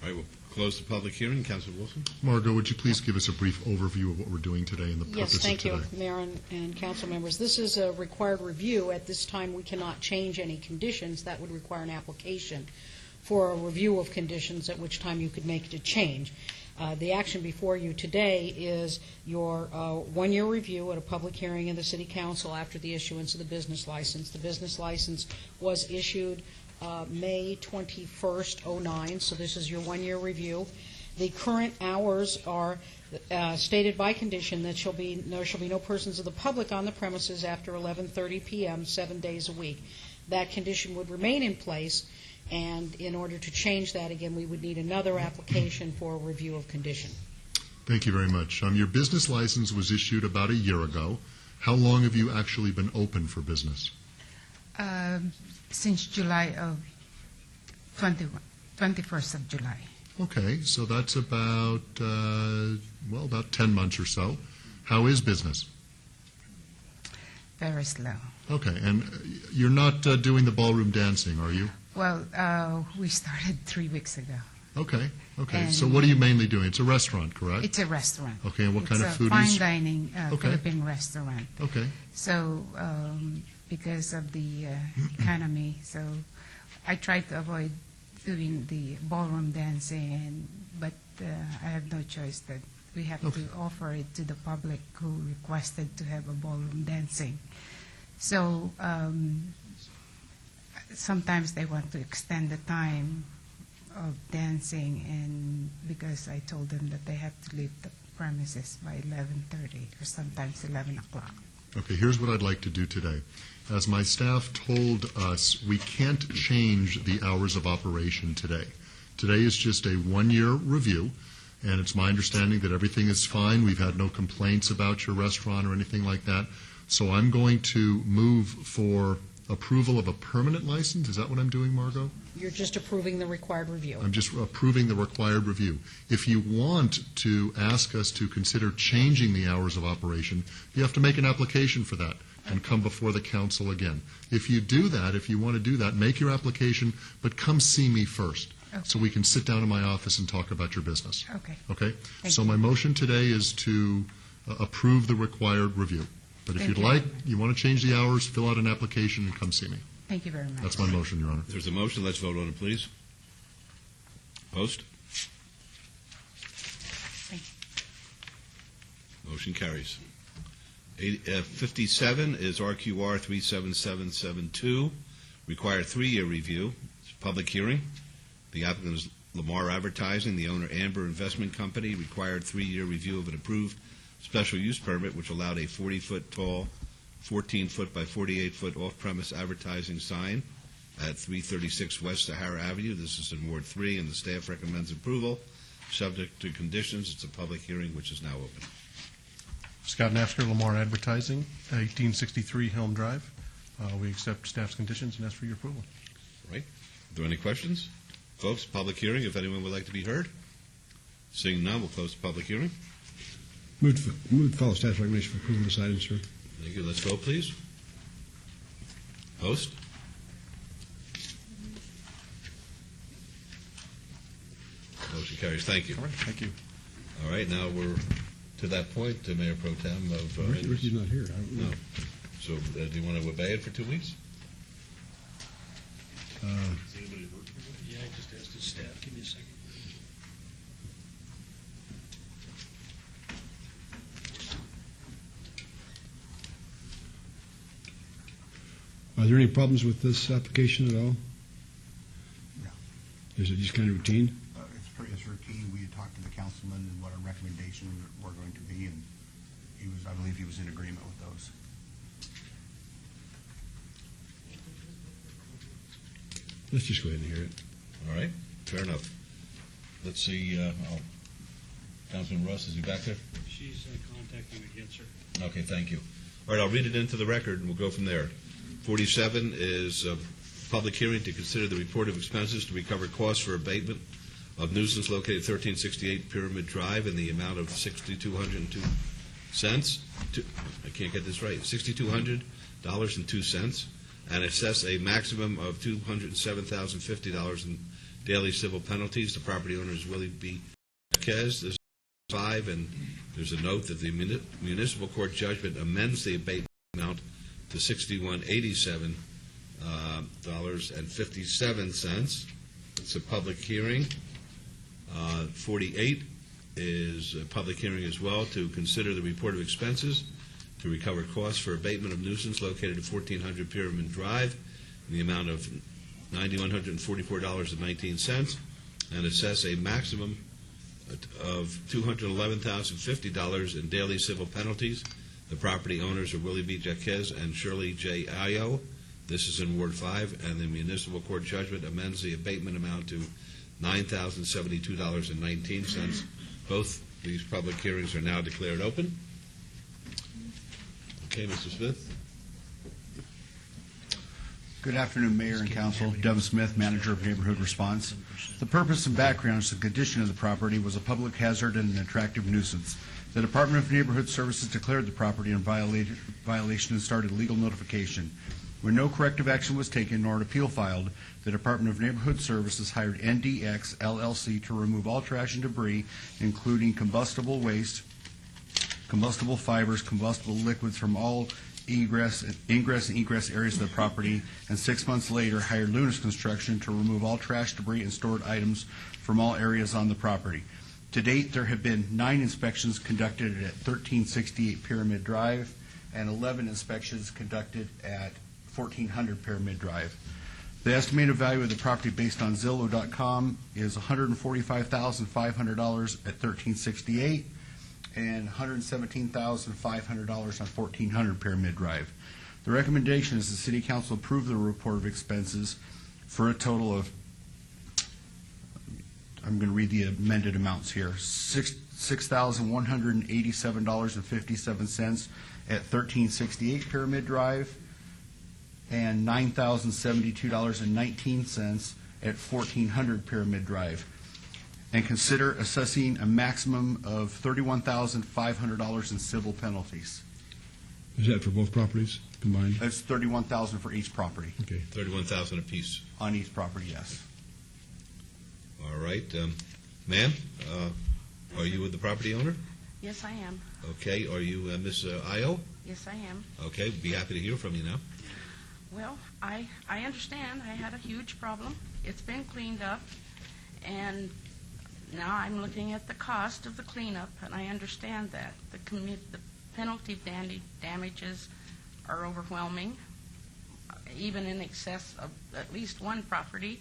All right. We'll close the public hearing. Councilor Wilson? Margot, would you please give us a brief overview of what we're doing today and the purpose Yes, thank of today? you, Mayor and council members. This is a required review. At this time, we cannot change any conditions. That would require an application for a review of conditions, at which time you could make a change. The action before you today is your one-year review at a public hearing in the City Council after the issuance of the business license. The business license was issued May 21st, 09, so this is your one-year review. The current hours are stated by condition that there shall be no persons of the public on the premises after 11:30 p.m., 7 days a week. That condition would remain in place, and in order to change that, again, we would need another application for a review of condition. Thank you very much. Your business license was issued about a year ago. How long have you actually been open for business? Since July of 21st of July. Okay, so that's about, about 10 months or so. How is business? Very slow. Okay, and you're not doing the ballroom dancing, are you? Well, we started 3 weeks ago. Okay. And So what are you mainly doing? It's a restaurant, correct? It's a restaurant. Okay, and what kind of food It's is? a fine dining Okay. Philippine restaurant. Okay. So because of the economy, so I try to avoid doing the ballroom dancing, but I have no choice that we have to offer it to the public who requested to have a ballroom dancing. So sometimes they want to extend the time of dancing, and because I told them that they have to leave the premises by 11:30 or sometimes 11 o'clock. Okay, here's what I'd like to do today. As my staff told us, we can't change the hours of operation today. Today is just a one-year review, and it's my understanding that everything is fine. We've had no complaints about your restaurant or anything like that. So I'm going to move for approval of a permanent license. Is that what I'm doing, Margot? You're just approving the required review. I'm just approving the required review. If you want to ask us to consider changing the hours of operation, you have to make an application for that and come before the council again. If you do that, if you want to do that, make your application, but come see me first so we can sit down in my office and talk about your business. Okay. Okay? Thank So you. my motion today is to approve the required review. But if Thank you'd you. like, you want to change the hours, fill out an application and come see me. Thank you very much. That's my motion, Your Honor. If there's a motion, let's vote on it, please. Post. Motion carries. 57 is RQR 37772, required 3-year review. It's a public hearing. The applicant is Lamar Advertising. The owner, Amber Investment Company, required 3-year review of an approved special use permit which allowed a 40-foot tall, 14-foot by 48-foot off-premise advertising sign at 336 West Sahara Avenue. This is in Ward 3, and the staff recommends approval, subject to conditions. It's a public hearing which is now open. Scott Nafter, Lamar Advertising, 1863 Helm Drive. We accept staff's conditions and ask for your approval. Right. Are there any questions? Folks, public hearing, if anyone would like to be heard. Seeing none, we'll close the public hearing. Move to follow staff's recommendation for approval of this item, sir. Thank you. Let's vote, please. Post. Motion carries. Thank you. All right, thank you. All right, now we're to that point, Mayor Pro Tem of... Ricky's not here. I don't know. No. So do you want to obey it for 2 weeks? Yeah, I just asked his staff. Give me a second. Are there any problems with this application at all? No. Is it just kind of routine? It's routine. We had talked to the councilman and what our recommendations were going to be, and I believe he was in agreement with those. Let's just go ahead and hear it. All right, fair enough. Let's see, Councilman Russ, is he back there? She's contacting again, sir. Okay, thank you. All right, I'll read it into the record, and we'll go from there. 47 is a public hearing to consider the report of expenses to recover costs for abatement of nuisance located 1368 Pyramid Drive in the amount of $6,202. I can't get this right. $6,200.02, and assess a maximum of $207,050 in daily civil penalties. The property owner is Willie B. Kez. This is 5, and there's a note that the municipal court judgment amends the abatement amount to $6187.57. It's a public hearing. 48 is a public hearing as well to consider the report of expenses to recover costs for abatement of nuisance located at 1400 Pyramid Drive in the amount of $9,144.19 and assess a maximum of $211,050 in daily civil penalties. The property owners are Willie B. Jaquez and Shirley J. Ayo. This is in Ward 5, and the municipal court judgment amends the abatement amount to $9,072.19. Both these public hearings are now declared open. Okay, Mr. Smith. Good afternoon, Mayor and Council. Devin Smith, Manager of Neighborhood Response. The purpose and background is the condition of the property was a public hazard and an attractive nuisance. The Department of Neighborhood Services declared the property in violation and started legal notification. When no corrective action was taken nor an appeal filed, the Department of Neighborhood Services hired NDX LLC to remove all trash and debris, including combustible waste, combustible fibers, combustible liquids from all ingress and egress areas of the property, and 6 months later hired Lunas Construction to remove all trash, debris, and stored items from all areas on the property. To date, there have been 9 inspections conducted at 1368 Pyramid Drive and 11 inspections conducted at 1400 Pyramid Drive. The estimated value of the property based on Zillow.com is $145,500 at 1368 and $117,500 on 1400 Pyramid Drive. The recommendation is the City Council approve the report of expenses for a total of, I'm going to read the amended amounts here, $6,187.57 at 1368 Pyramid Drive, and $9,072.19 at 1400 Pyramid Drive, and consider assessing a maximum of $31,500 in civil penalties. Is that for both properties combined? That's $31,000 for each property. Okay. $31,000 apiece. On each property, yes. All right. Ma'am, are you the property owner? Yes, I am. Okay. Are you Miss Io? Yes, I am. Okay. Be happy to hear from you now. Well, I understand. I had a huge problem. It's been cleaned up, and now I'm looking at the cost of the cleanup, and I understand that. The penalty damages are overwhelming, even in excess of at least one property.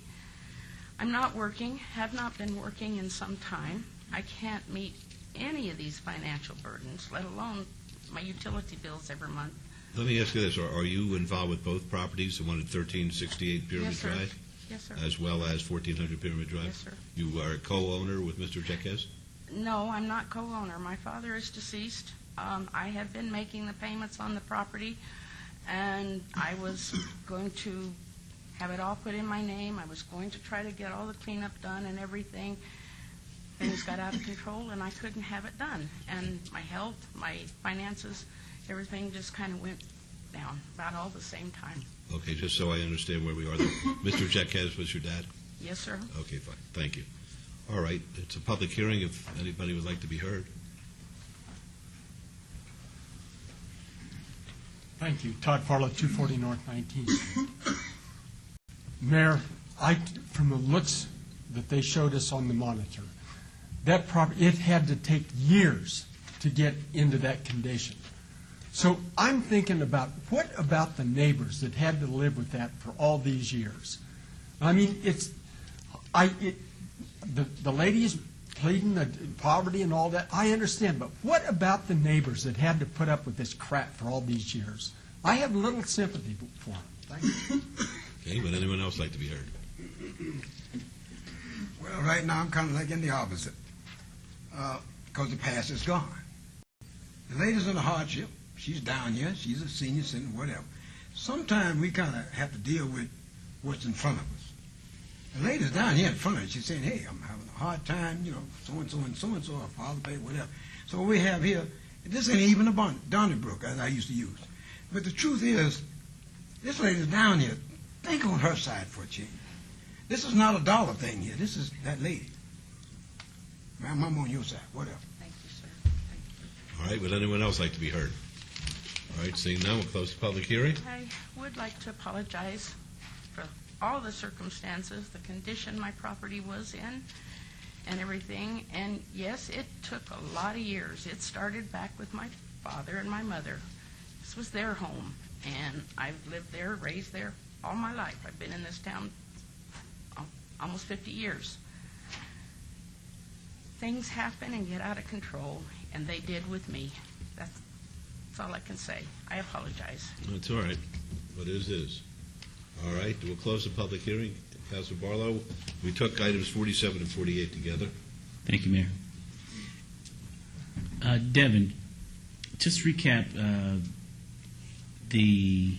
I'm not working, have not been working in some time. I can't meet any of these financial burdens, let alone my utility bills every month. Let me ask you this. Are you involved with both properties, the one at 1368 Pyramid Yes, sir. Drive? Yes, sir. As well as 1400 Pyramid Drive? Yes, sir. You are a co-owner with Mr. Jaquez? No, I'm not co-owner. My father is deceased. I have been making the payments on the property, and I was going to have it all put in my name. I was going to try to get all the cleanup done and everything. Things got out of control, and I couldn't have it done. And my health, my finances, everything just kind of went down about all the same time. Okay, just so I understand where we are there. Mr. Jaquez was your dad? Yes, sir. Okay, fine. Thank you. All right. It's a public hearing if anybody would like to be heard. Thank you. Todd Farlow, 240 North 19th Street. Mayor, from the looks that they showed us on the monitor, that property, it had to take years to get into that condition. So I'm thinking about, what about the neighbors that had to live with that for all these years? I mean, the lady is pleading the poverty and all that. I understand, but what about the neighbors that had to put up with this crap for all these years? I have little sympathy for them. Thank you. Okay, would anyone else like to be heard? Well, right now I'm kind of like in the opposite, because the past is gone. The lady's in a hardship. She's down here. She's a senior citizen, whatever. Sometimes we kind of have to deal with what's in front of us. The lady's down here in front of us. She's saying, hey, I'm having a hard time, so-and-so and so-and-so, our father paid, whatever. So what we have here, this ain't even a Donnybrook, as I used to use. But the truth is, this lady's down here. Think on her side for a change. This is not a dollar thing here. This is that lady. Ma'am, I'm on your side, whatever. Thank you, sir. All right, would anyone else like to be heard? All right, seeing none, we'll close the public hearing. I would like to apologize for all the circumstances, the condition my property was in, and everything. And yes, it took a lot of years. It started back with my father and my mother. This was their home, and I've lived there, raised there all my life. I've been in this town almost 50 years. Things happen and get out of control, and they did with me. That's all I can say. I apologize. That's all right. What is. All right, we'll close the public hearing. Councilor Barlow, we took items 47 and 48 together. Thank you, Mayor. Devin, just recap the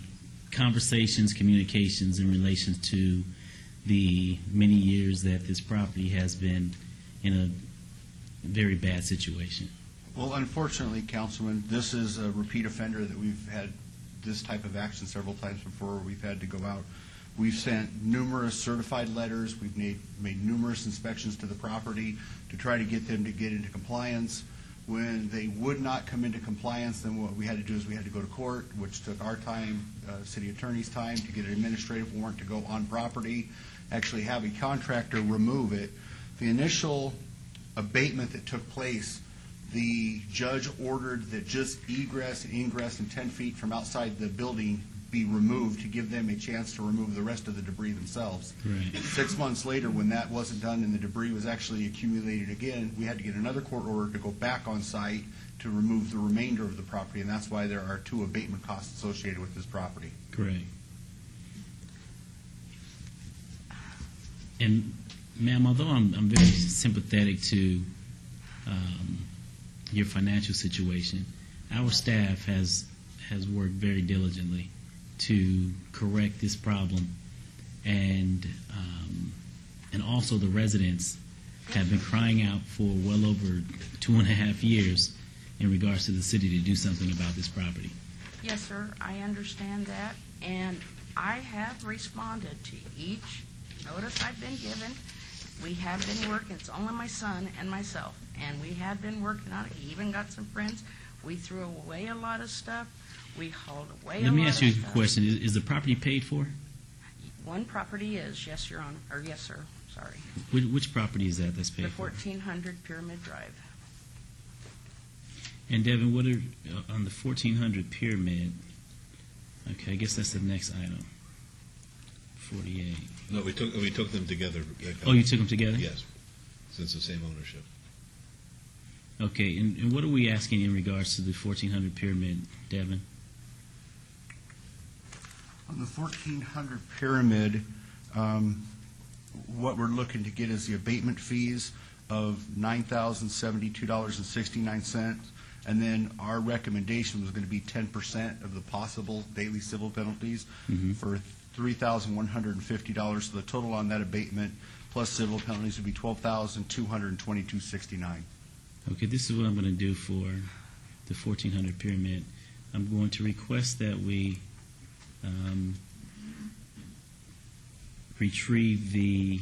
conversations, communications in relation to the many years that this property has been in a very bad situation. Well, unfortunately, Councilman, this is a repeat offender that we've had this type of action several times before. We've had to go out. We've sent numerous certified letters. We've made numerous inspections to the property to try to get them to get into compliance. When they would not come into compliance, then what we had to do is we had to go to court, which took our time, city attorney's time, to get an administrative warrant to go on property, actually have a contractor remove it. The initial abatement that took place, the judge ordered that just egress and ingress and 10 feet from outside the building be removed to give them a chance to remove the rest of the debris themselves. Right. 6 months later, when that wasn't done and the debris was actually accumulated again, we had to get another court order to go back on site to remove the remainder of the property, and that's why there are 2 abatement costs associated with this property. Correct. And, ma'am, although I'm very sympathetic to your financial situation, our staff has worked very diligently to correct this problem, and also the residents have been crying out for well over 2.5 years in regards to the city to do something about this property. Yes, sir, I understand that, and I have responded to each notice I've been given. We have been working, it's only my son and myself, and we have been working on it. He even got some friends. We threw away a lot of stuff. We hauled away a lot of stuff. Let me ask you a question. Is the property paid for? One property is, yes, Your Honor, or yes, sir, sorry. Which property is that that's The paid for? 1400 Pyramid Drive. And Devin, what are, on the 1400 Pyramid, okay, I guess that's the next item, 48. No, we took them together. Oh, you took them together? Yes, since the same ownership. Okay, and what are we asking in regards to the 1400 Pyramid, Devin? On the 1400 Pyramid, what we're looking to get is the abatement fees of $9,072.69, and then our recommendation was going to be 10% of the possible daily civil penalties for $3,150. So the total on that abatement plus civil penalties would be $12,222.69. Okay, this is what I'm going to do for the 1400 Pyramid. I'm going to request that we retrieve the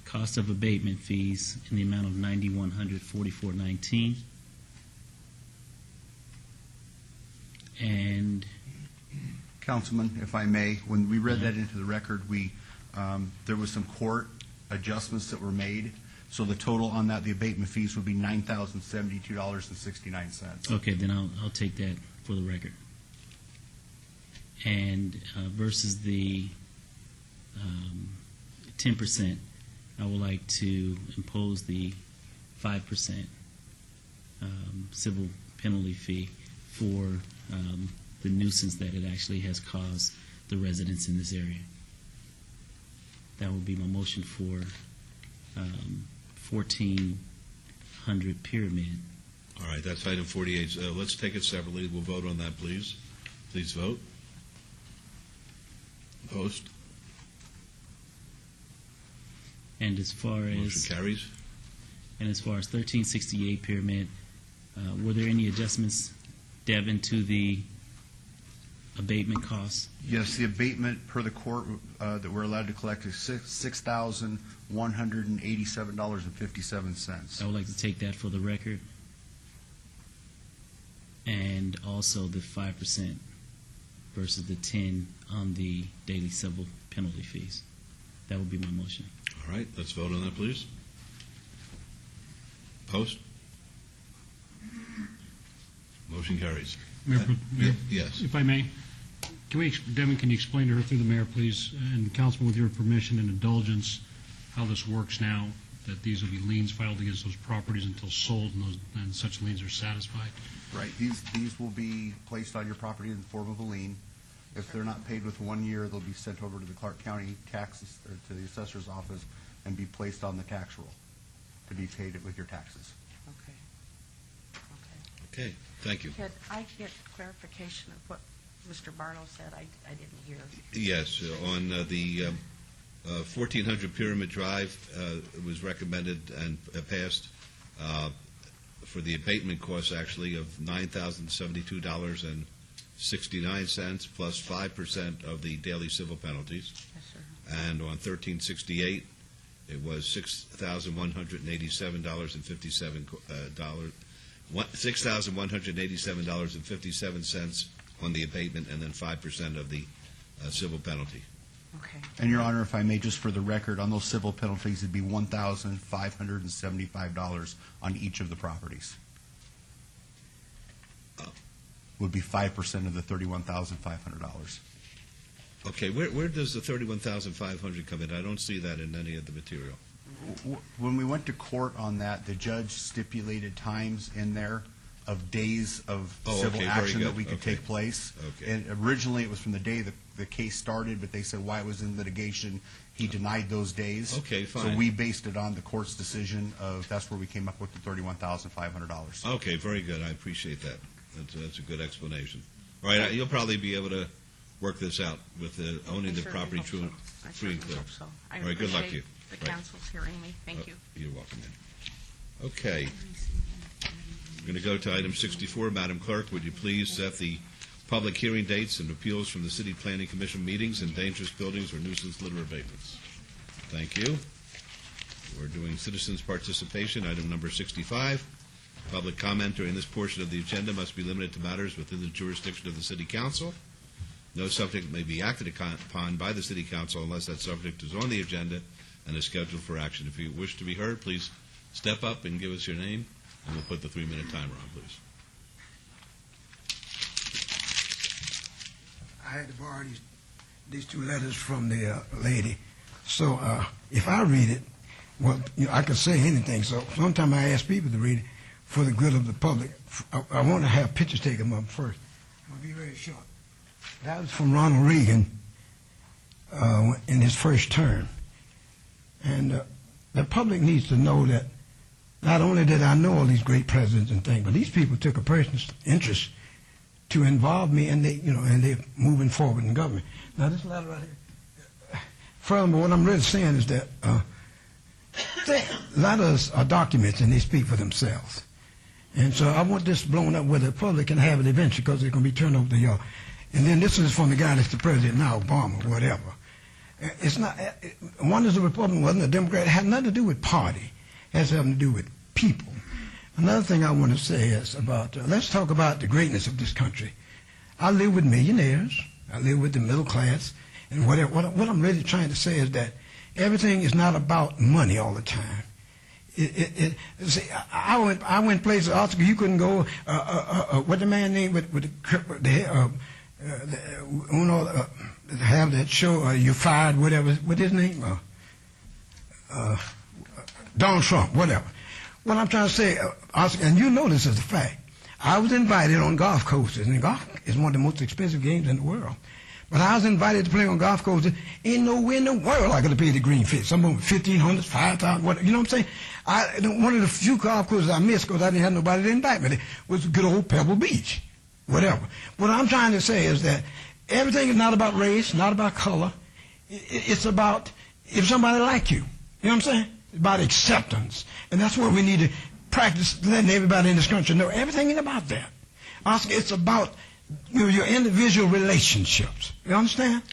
cost of abatement fees in the amount of $9,144.19. And Councilman, if I may, when we read that into the record, there was some court adjustments that were made. So the total on that, the abatement fees would be $9,072.69. okay, then I'll take that for the record. And versus the 10%, I would like to impose the 5% civil penalty fee for the nuisance that it actually has caused the residents in this area. That would be my motion for 1400 Pyramid. All right, that's item 48. Let's take it separately. We'll vote on that, please. Please vote. Opposed? And as far as Motion carries. And as far as 1368 Pyramid, were there any adjustments, Devin, to the abatement costs? Yes, the abatement per the court that we're allowed to collect is $6,187.57. I would like to take that for the record. And also the 5% versus the 10 on the daily civil penalty fees. That would be my motion. All right, let's vote on that, please. Opposed? Motion carries. Mayor, Yes. if I may, Devin, can you explain to her through the mayor, please, and Councilman, with your permission and indulgence, how this works now, that these will be liens filed against those properties until sold and such liens are satisfied? Right. These will be placed on your property in the form of a lien. If they're not paid within 1 year, they'll be sent over to the Clark County taxes, or to the assessor's office, and be placed on the tax roll to be paid with your taxes. Okay. Okay, thank you. Could I get clarification of what Mr. Barlow said? I didn't hear. Yes, on the 1400 Pyramid Drive, it was recommended and passed for the abatement costs, actually, of $9,072.69 plus 5% of the daily civil penalties. Yes, sir. And on 1368, it was $6,187.57 on the abatement, and then 5% of the civil penalty. Okay. And, Your Honor, if I may, just for the record, on those civil penalties, it'd be $1,575 on each of the properties. would be 5% of the $31,500. Okay, where does the $31,500 come in? I don't see that in any of the material. When we went to court on that, the judge stipulated times in there of days of civil action that we could take place. Okay. And originally, it was from the day the case started, but they said why it was in litigation, he denied those days. Okay, fine. So we based it on the court's decision of, that's where we came up with the $31,500. Okay, very good. I appreciate that. That's a good explanation. All right, you'll probably be able to work this out with owning the property free and clear. I All right, good luck to you. The council's hearing me. Thank you. You're welcome, ma'am. Okay. We're going to go to item 64. Madam Clerk, would you please set the public hearing dates and appeals from the City Planning Commission meetings in dangerous buildings or nuisance litter abatements? Thank you. We're doing citizens' participation, item number 65. Public comment during this portion of the agenda must be limited to matters within the jurisdiction of the City Council. No subject may be acted upon by the City Council unless that subject is on the agenda and is scheduled for action. If you wish to be heard, please step up and give us your name, and we'll put the 3-minute timer on, please. I had to borrow these two letters from the lady. So if I read it, well, I can say anything. So sometimes I ask people to read it for the good of the public. I want to have pictures taken up first. I'm going to be very short. That was from Ronald Reagan in his first term. And the public needs to know that not only did I know all these great presidents and things, but these people took a personal interest to involve me, and they're moving forward in government. Now, this letter right here. Furthermore, what I'm really saying is that letters are documents, and they speak for themselves. And so I want this blown up where the public can have it eventually, because they're going to be turned over to y'all. And then this is from the guy that's the president now, Obama, whatever. It's not. One is a Republican, wasn't a Democrat. It had nothing to do with party. It has something to do with people. Another thing I want to say is about, let's talk about the greatness of this country. I live with millionaires. I live with the middle class. And what I'm really trying to say is that everything is not about money all the time. See, I went places, Oscar, you couldn't go, what the man named with the have that show, You Fired, whatever, what his name? Donald Trump, whatever. What I'm trying to say, Oscar, and you know this is a fact, I was invited on golf courses, and golf is one of the most expensive games in the world. But I was invited to play on golf courses. Ain't nowhere in the world I could have paid the green fee. Some of them $1,500, $5,000, whatever. You know what I'm saying? One of the few golf courses I missed because I didn't have nobody to invite me. Was good old Pebble Beach, whatever. What I'm trying to say is that everything is not about race, not about color. It's about if somebody like you. You know what I'm saying? It's about acceptance. And that's what we need to practice, letting everybody in this country know. Everything ain't about that. Oscar, it's about your individual relationships. You understand?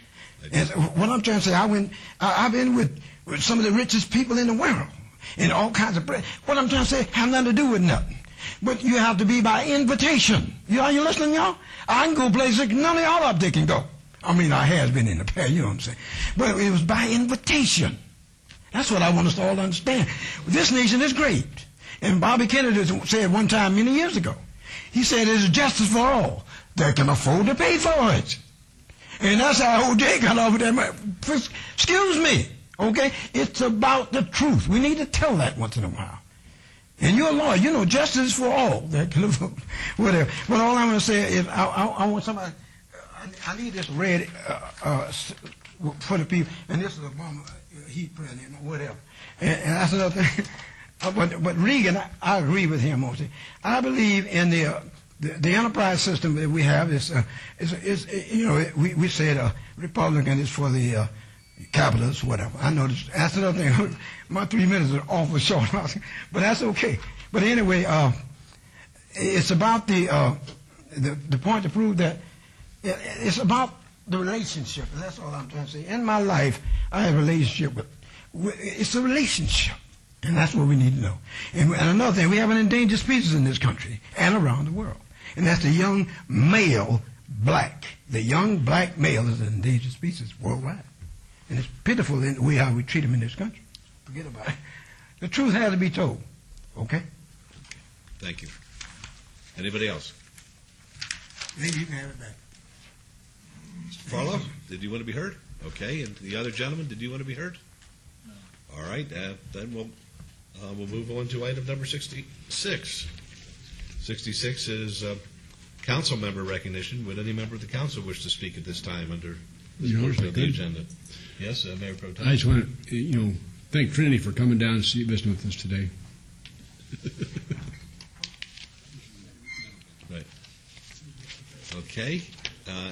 And what I'm trying to say, I've been with some of the richest people in the world, and all kinds of. What I'm trying to say have nothing to do with nothing. But you have to be by invitation. Are you listening, y'all? I can go places none of y'all up there can go. I mean, I has been in the past, you know what I'm saying? But it was by invitation. That's what I want us to all understand. This nation is great. And Bobby Kennedy said one time many years ago, he said there's justice for all that can afford to pay for it. And that's how OJ got off with that. Excuse me, okay? It's about the truth. We need to tell that once in a while. And you're a lawyer. You know justice for all that can afford whatever. But all I'm going to say is I want somebody, I need this read for the people. And this is Obama, heat president, or whatever. And that's another thing. But Reagan, I agree with him mostly. I believe in the enterprise system that we have is you know, we said Republican is for the capitalists, whatever. I know this. That's another thing. My 3 minutes are awful short, but that's okay. But anyway, it's about the point to prove that it's about the relationship, and that's all I'm trying to say. In my life, I have a relationship with it's a relationship. And that's what we need to know. And another thing, we have an endangered species in this country and around the world. And that's the young male black. The young black male is an endangered species worldwide. And it's pitiful in the way how we treat them in this country. Forget about it. The truth has to be told. Okay? Thank you. Anybody else? Maybe you can have it back. Mr. Farlow, did you want to be heard? Okay, and the other gentleman, did you want to be heard? No. All right, then we'll move on to item number 66. 66 is council member recognition. Would any member of the council wish to speak at this time under this portion of the agenda? Yes, Mayor Pro Tem. I just want to, thank Trinity for coming down and visiting with us today. Right. Okay.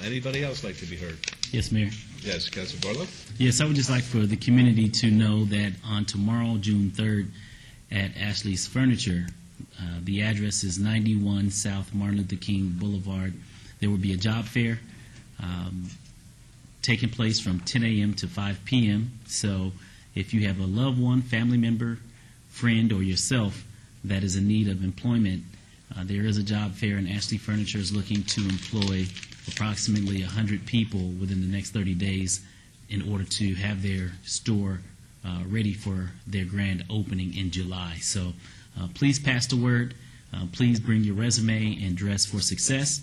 Anybody else like to be heard? Yes, Mayor. Yes, Councilor Barlow. Yes, I would just like for the community to know that on tomorrow, June 3rd, at Ashley's Furniture, the address is 91 South Martin Luther King Boulevard. There will be a job fair taking place from 10 a.m. to 5 p.m. So if you have a loved one, family member, friend, or yourself that is in need of employment, there is a job fair, and Ashley Furniture is looking to employ approximately 100 people within the next 30 days in order to have their store ready for their grand opening in July. So please pass the word. Please bring your resume and dress for success.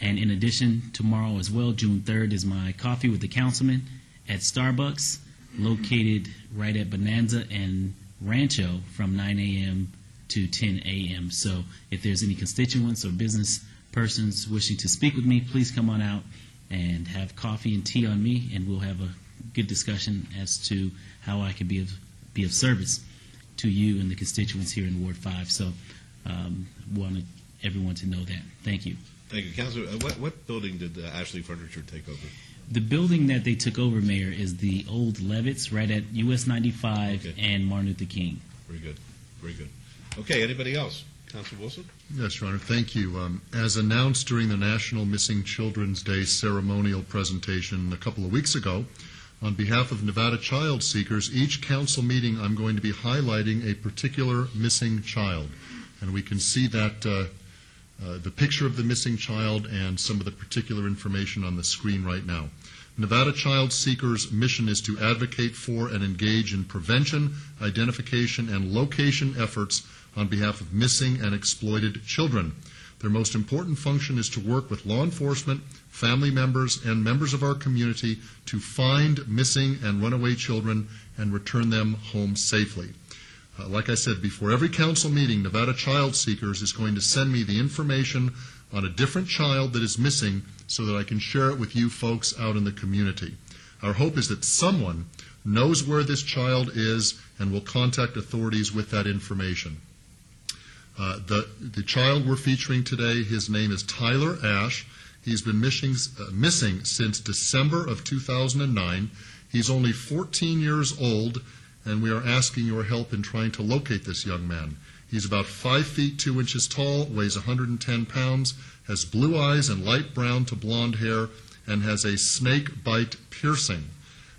And in addition, tomorrow as well, June 3rd, is my coffee with the councilman at Starbucks, located right at Bonanza and Rancho from 9 a.m. to 10 a.m. So if there's any constituents or business persons wishing to speak with me, please come on out and have coffee and tea on me, and we'll have a good discussion as to how I can be of service to you and the constituents here in Ward 5. So wanted everyone to know that. Thank you. Thank you, Councilor. What building did Ashley Furniture take over? The building that they took over, Mayor, is the old Levitts right at US 95 and Martin Luther King. Very good. Very good. Okay, anybody else? Councilor Wilson? Yes, Your Honor, thank you. As announced during the National Missing Children's Day ceremonial presentation a couple of weeks ago, on behalf of Nevada Child Seekers, each council meeting I'm going to be highlighting a particular missing child. And we can see that the picture of the missing child and some of the particular information on the screen right now. Nevada Child Seekers' mission is to advocate for and engage in prevention, identification, and location efforts on behalf of missing and exploited children. Their most important function is to work with law enforcement, family members, and members of our community to find missing and runaway children and return them home safely. Like I said, before every council meeting, Nevada Child Seekers is going to send me the information on a different child that is missing so that I can share it with you folks out in the community. Our hope is that someone knows where this child is and will contact authorities with that information. The child we're featuring today, his name is Tyler Ash. He's been missing since December of 2009. He's only 14 years old, and we are asking your help in trying to locate this young man. He's about 5 feet 2 inches tall, weighs 110 pounds, has blue eyes and light brown to blonde hair, and has a snake bite piercing.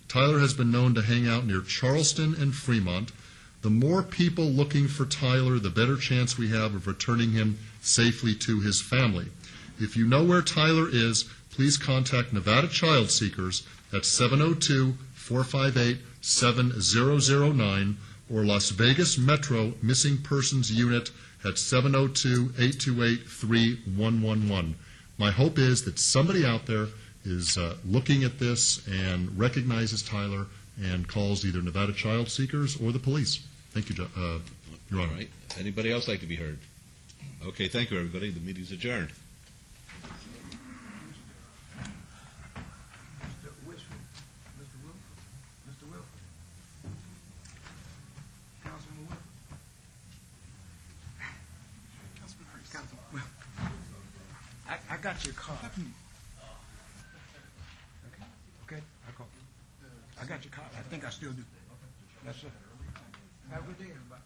Tyler has been known to hang out near Charleston and Fremont. The more people looking for Tyler, the better chance we have of returning him safely to his family. If you know where Tyler is, please contact Nevada Child Seekers at 702-458-7009 or Las Vegas Metro Missing Persons Unit at 702-828-3111. My hope is that somebody out there is looking at this and recognizes Tyler and calls either Nevada Child Seekers or the police. Thank you, Your Honor. All right. Anybody else like to be heard? Okay, thank you, everybody. The meeting's adjourned. I got your card. Okay, I got your card. I think I still do. Yes, sir. Have a good day, everybody.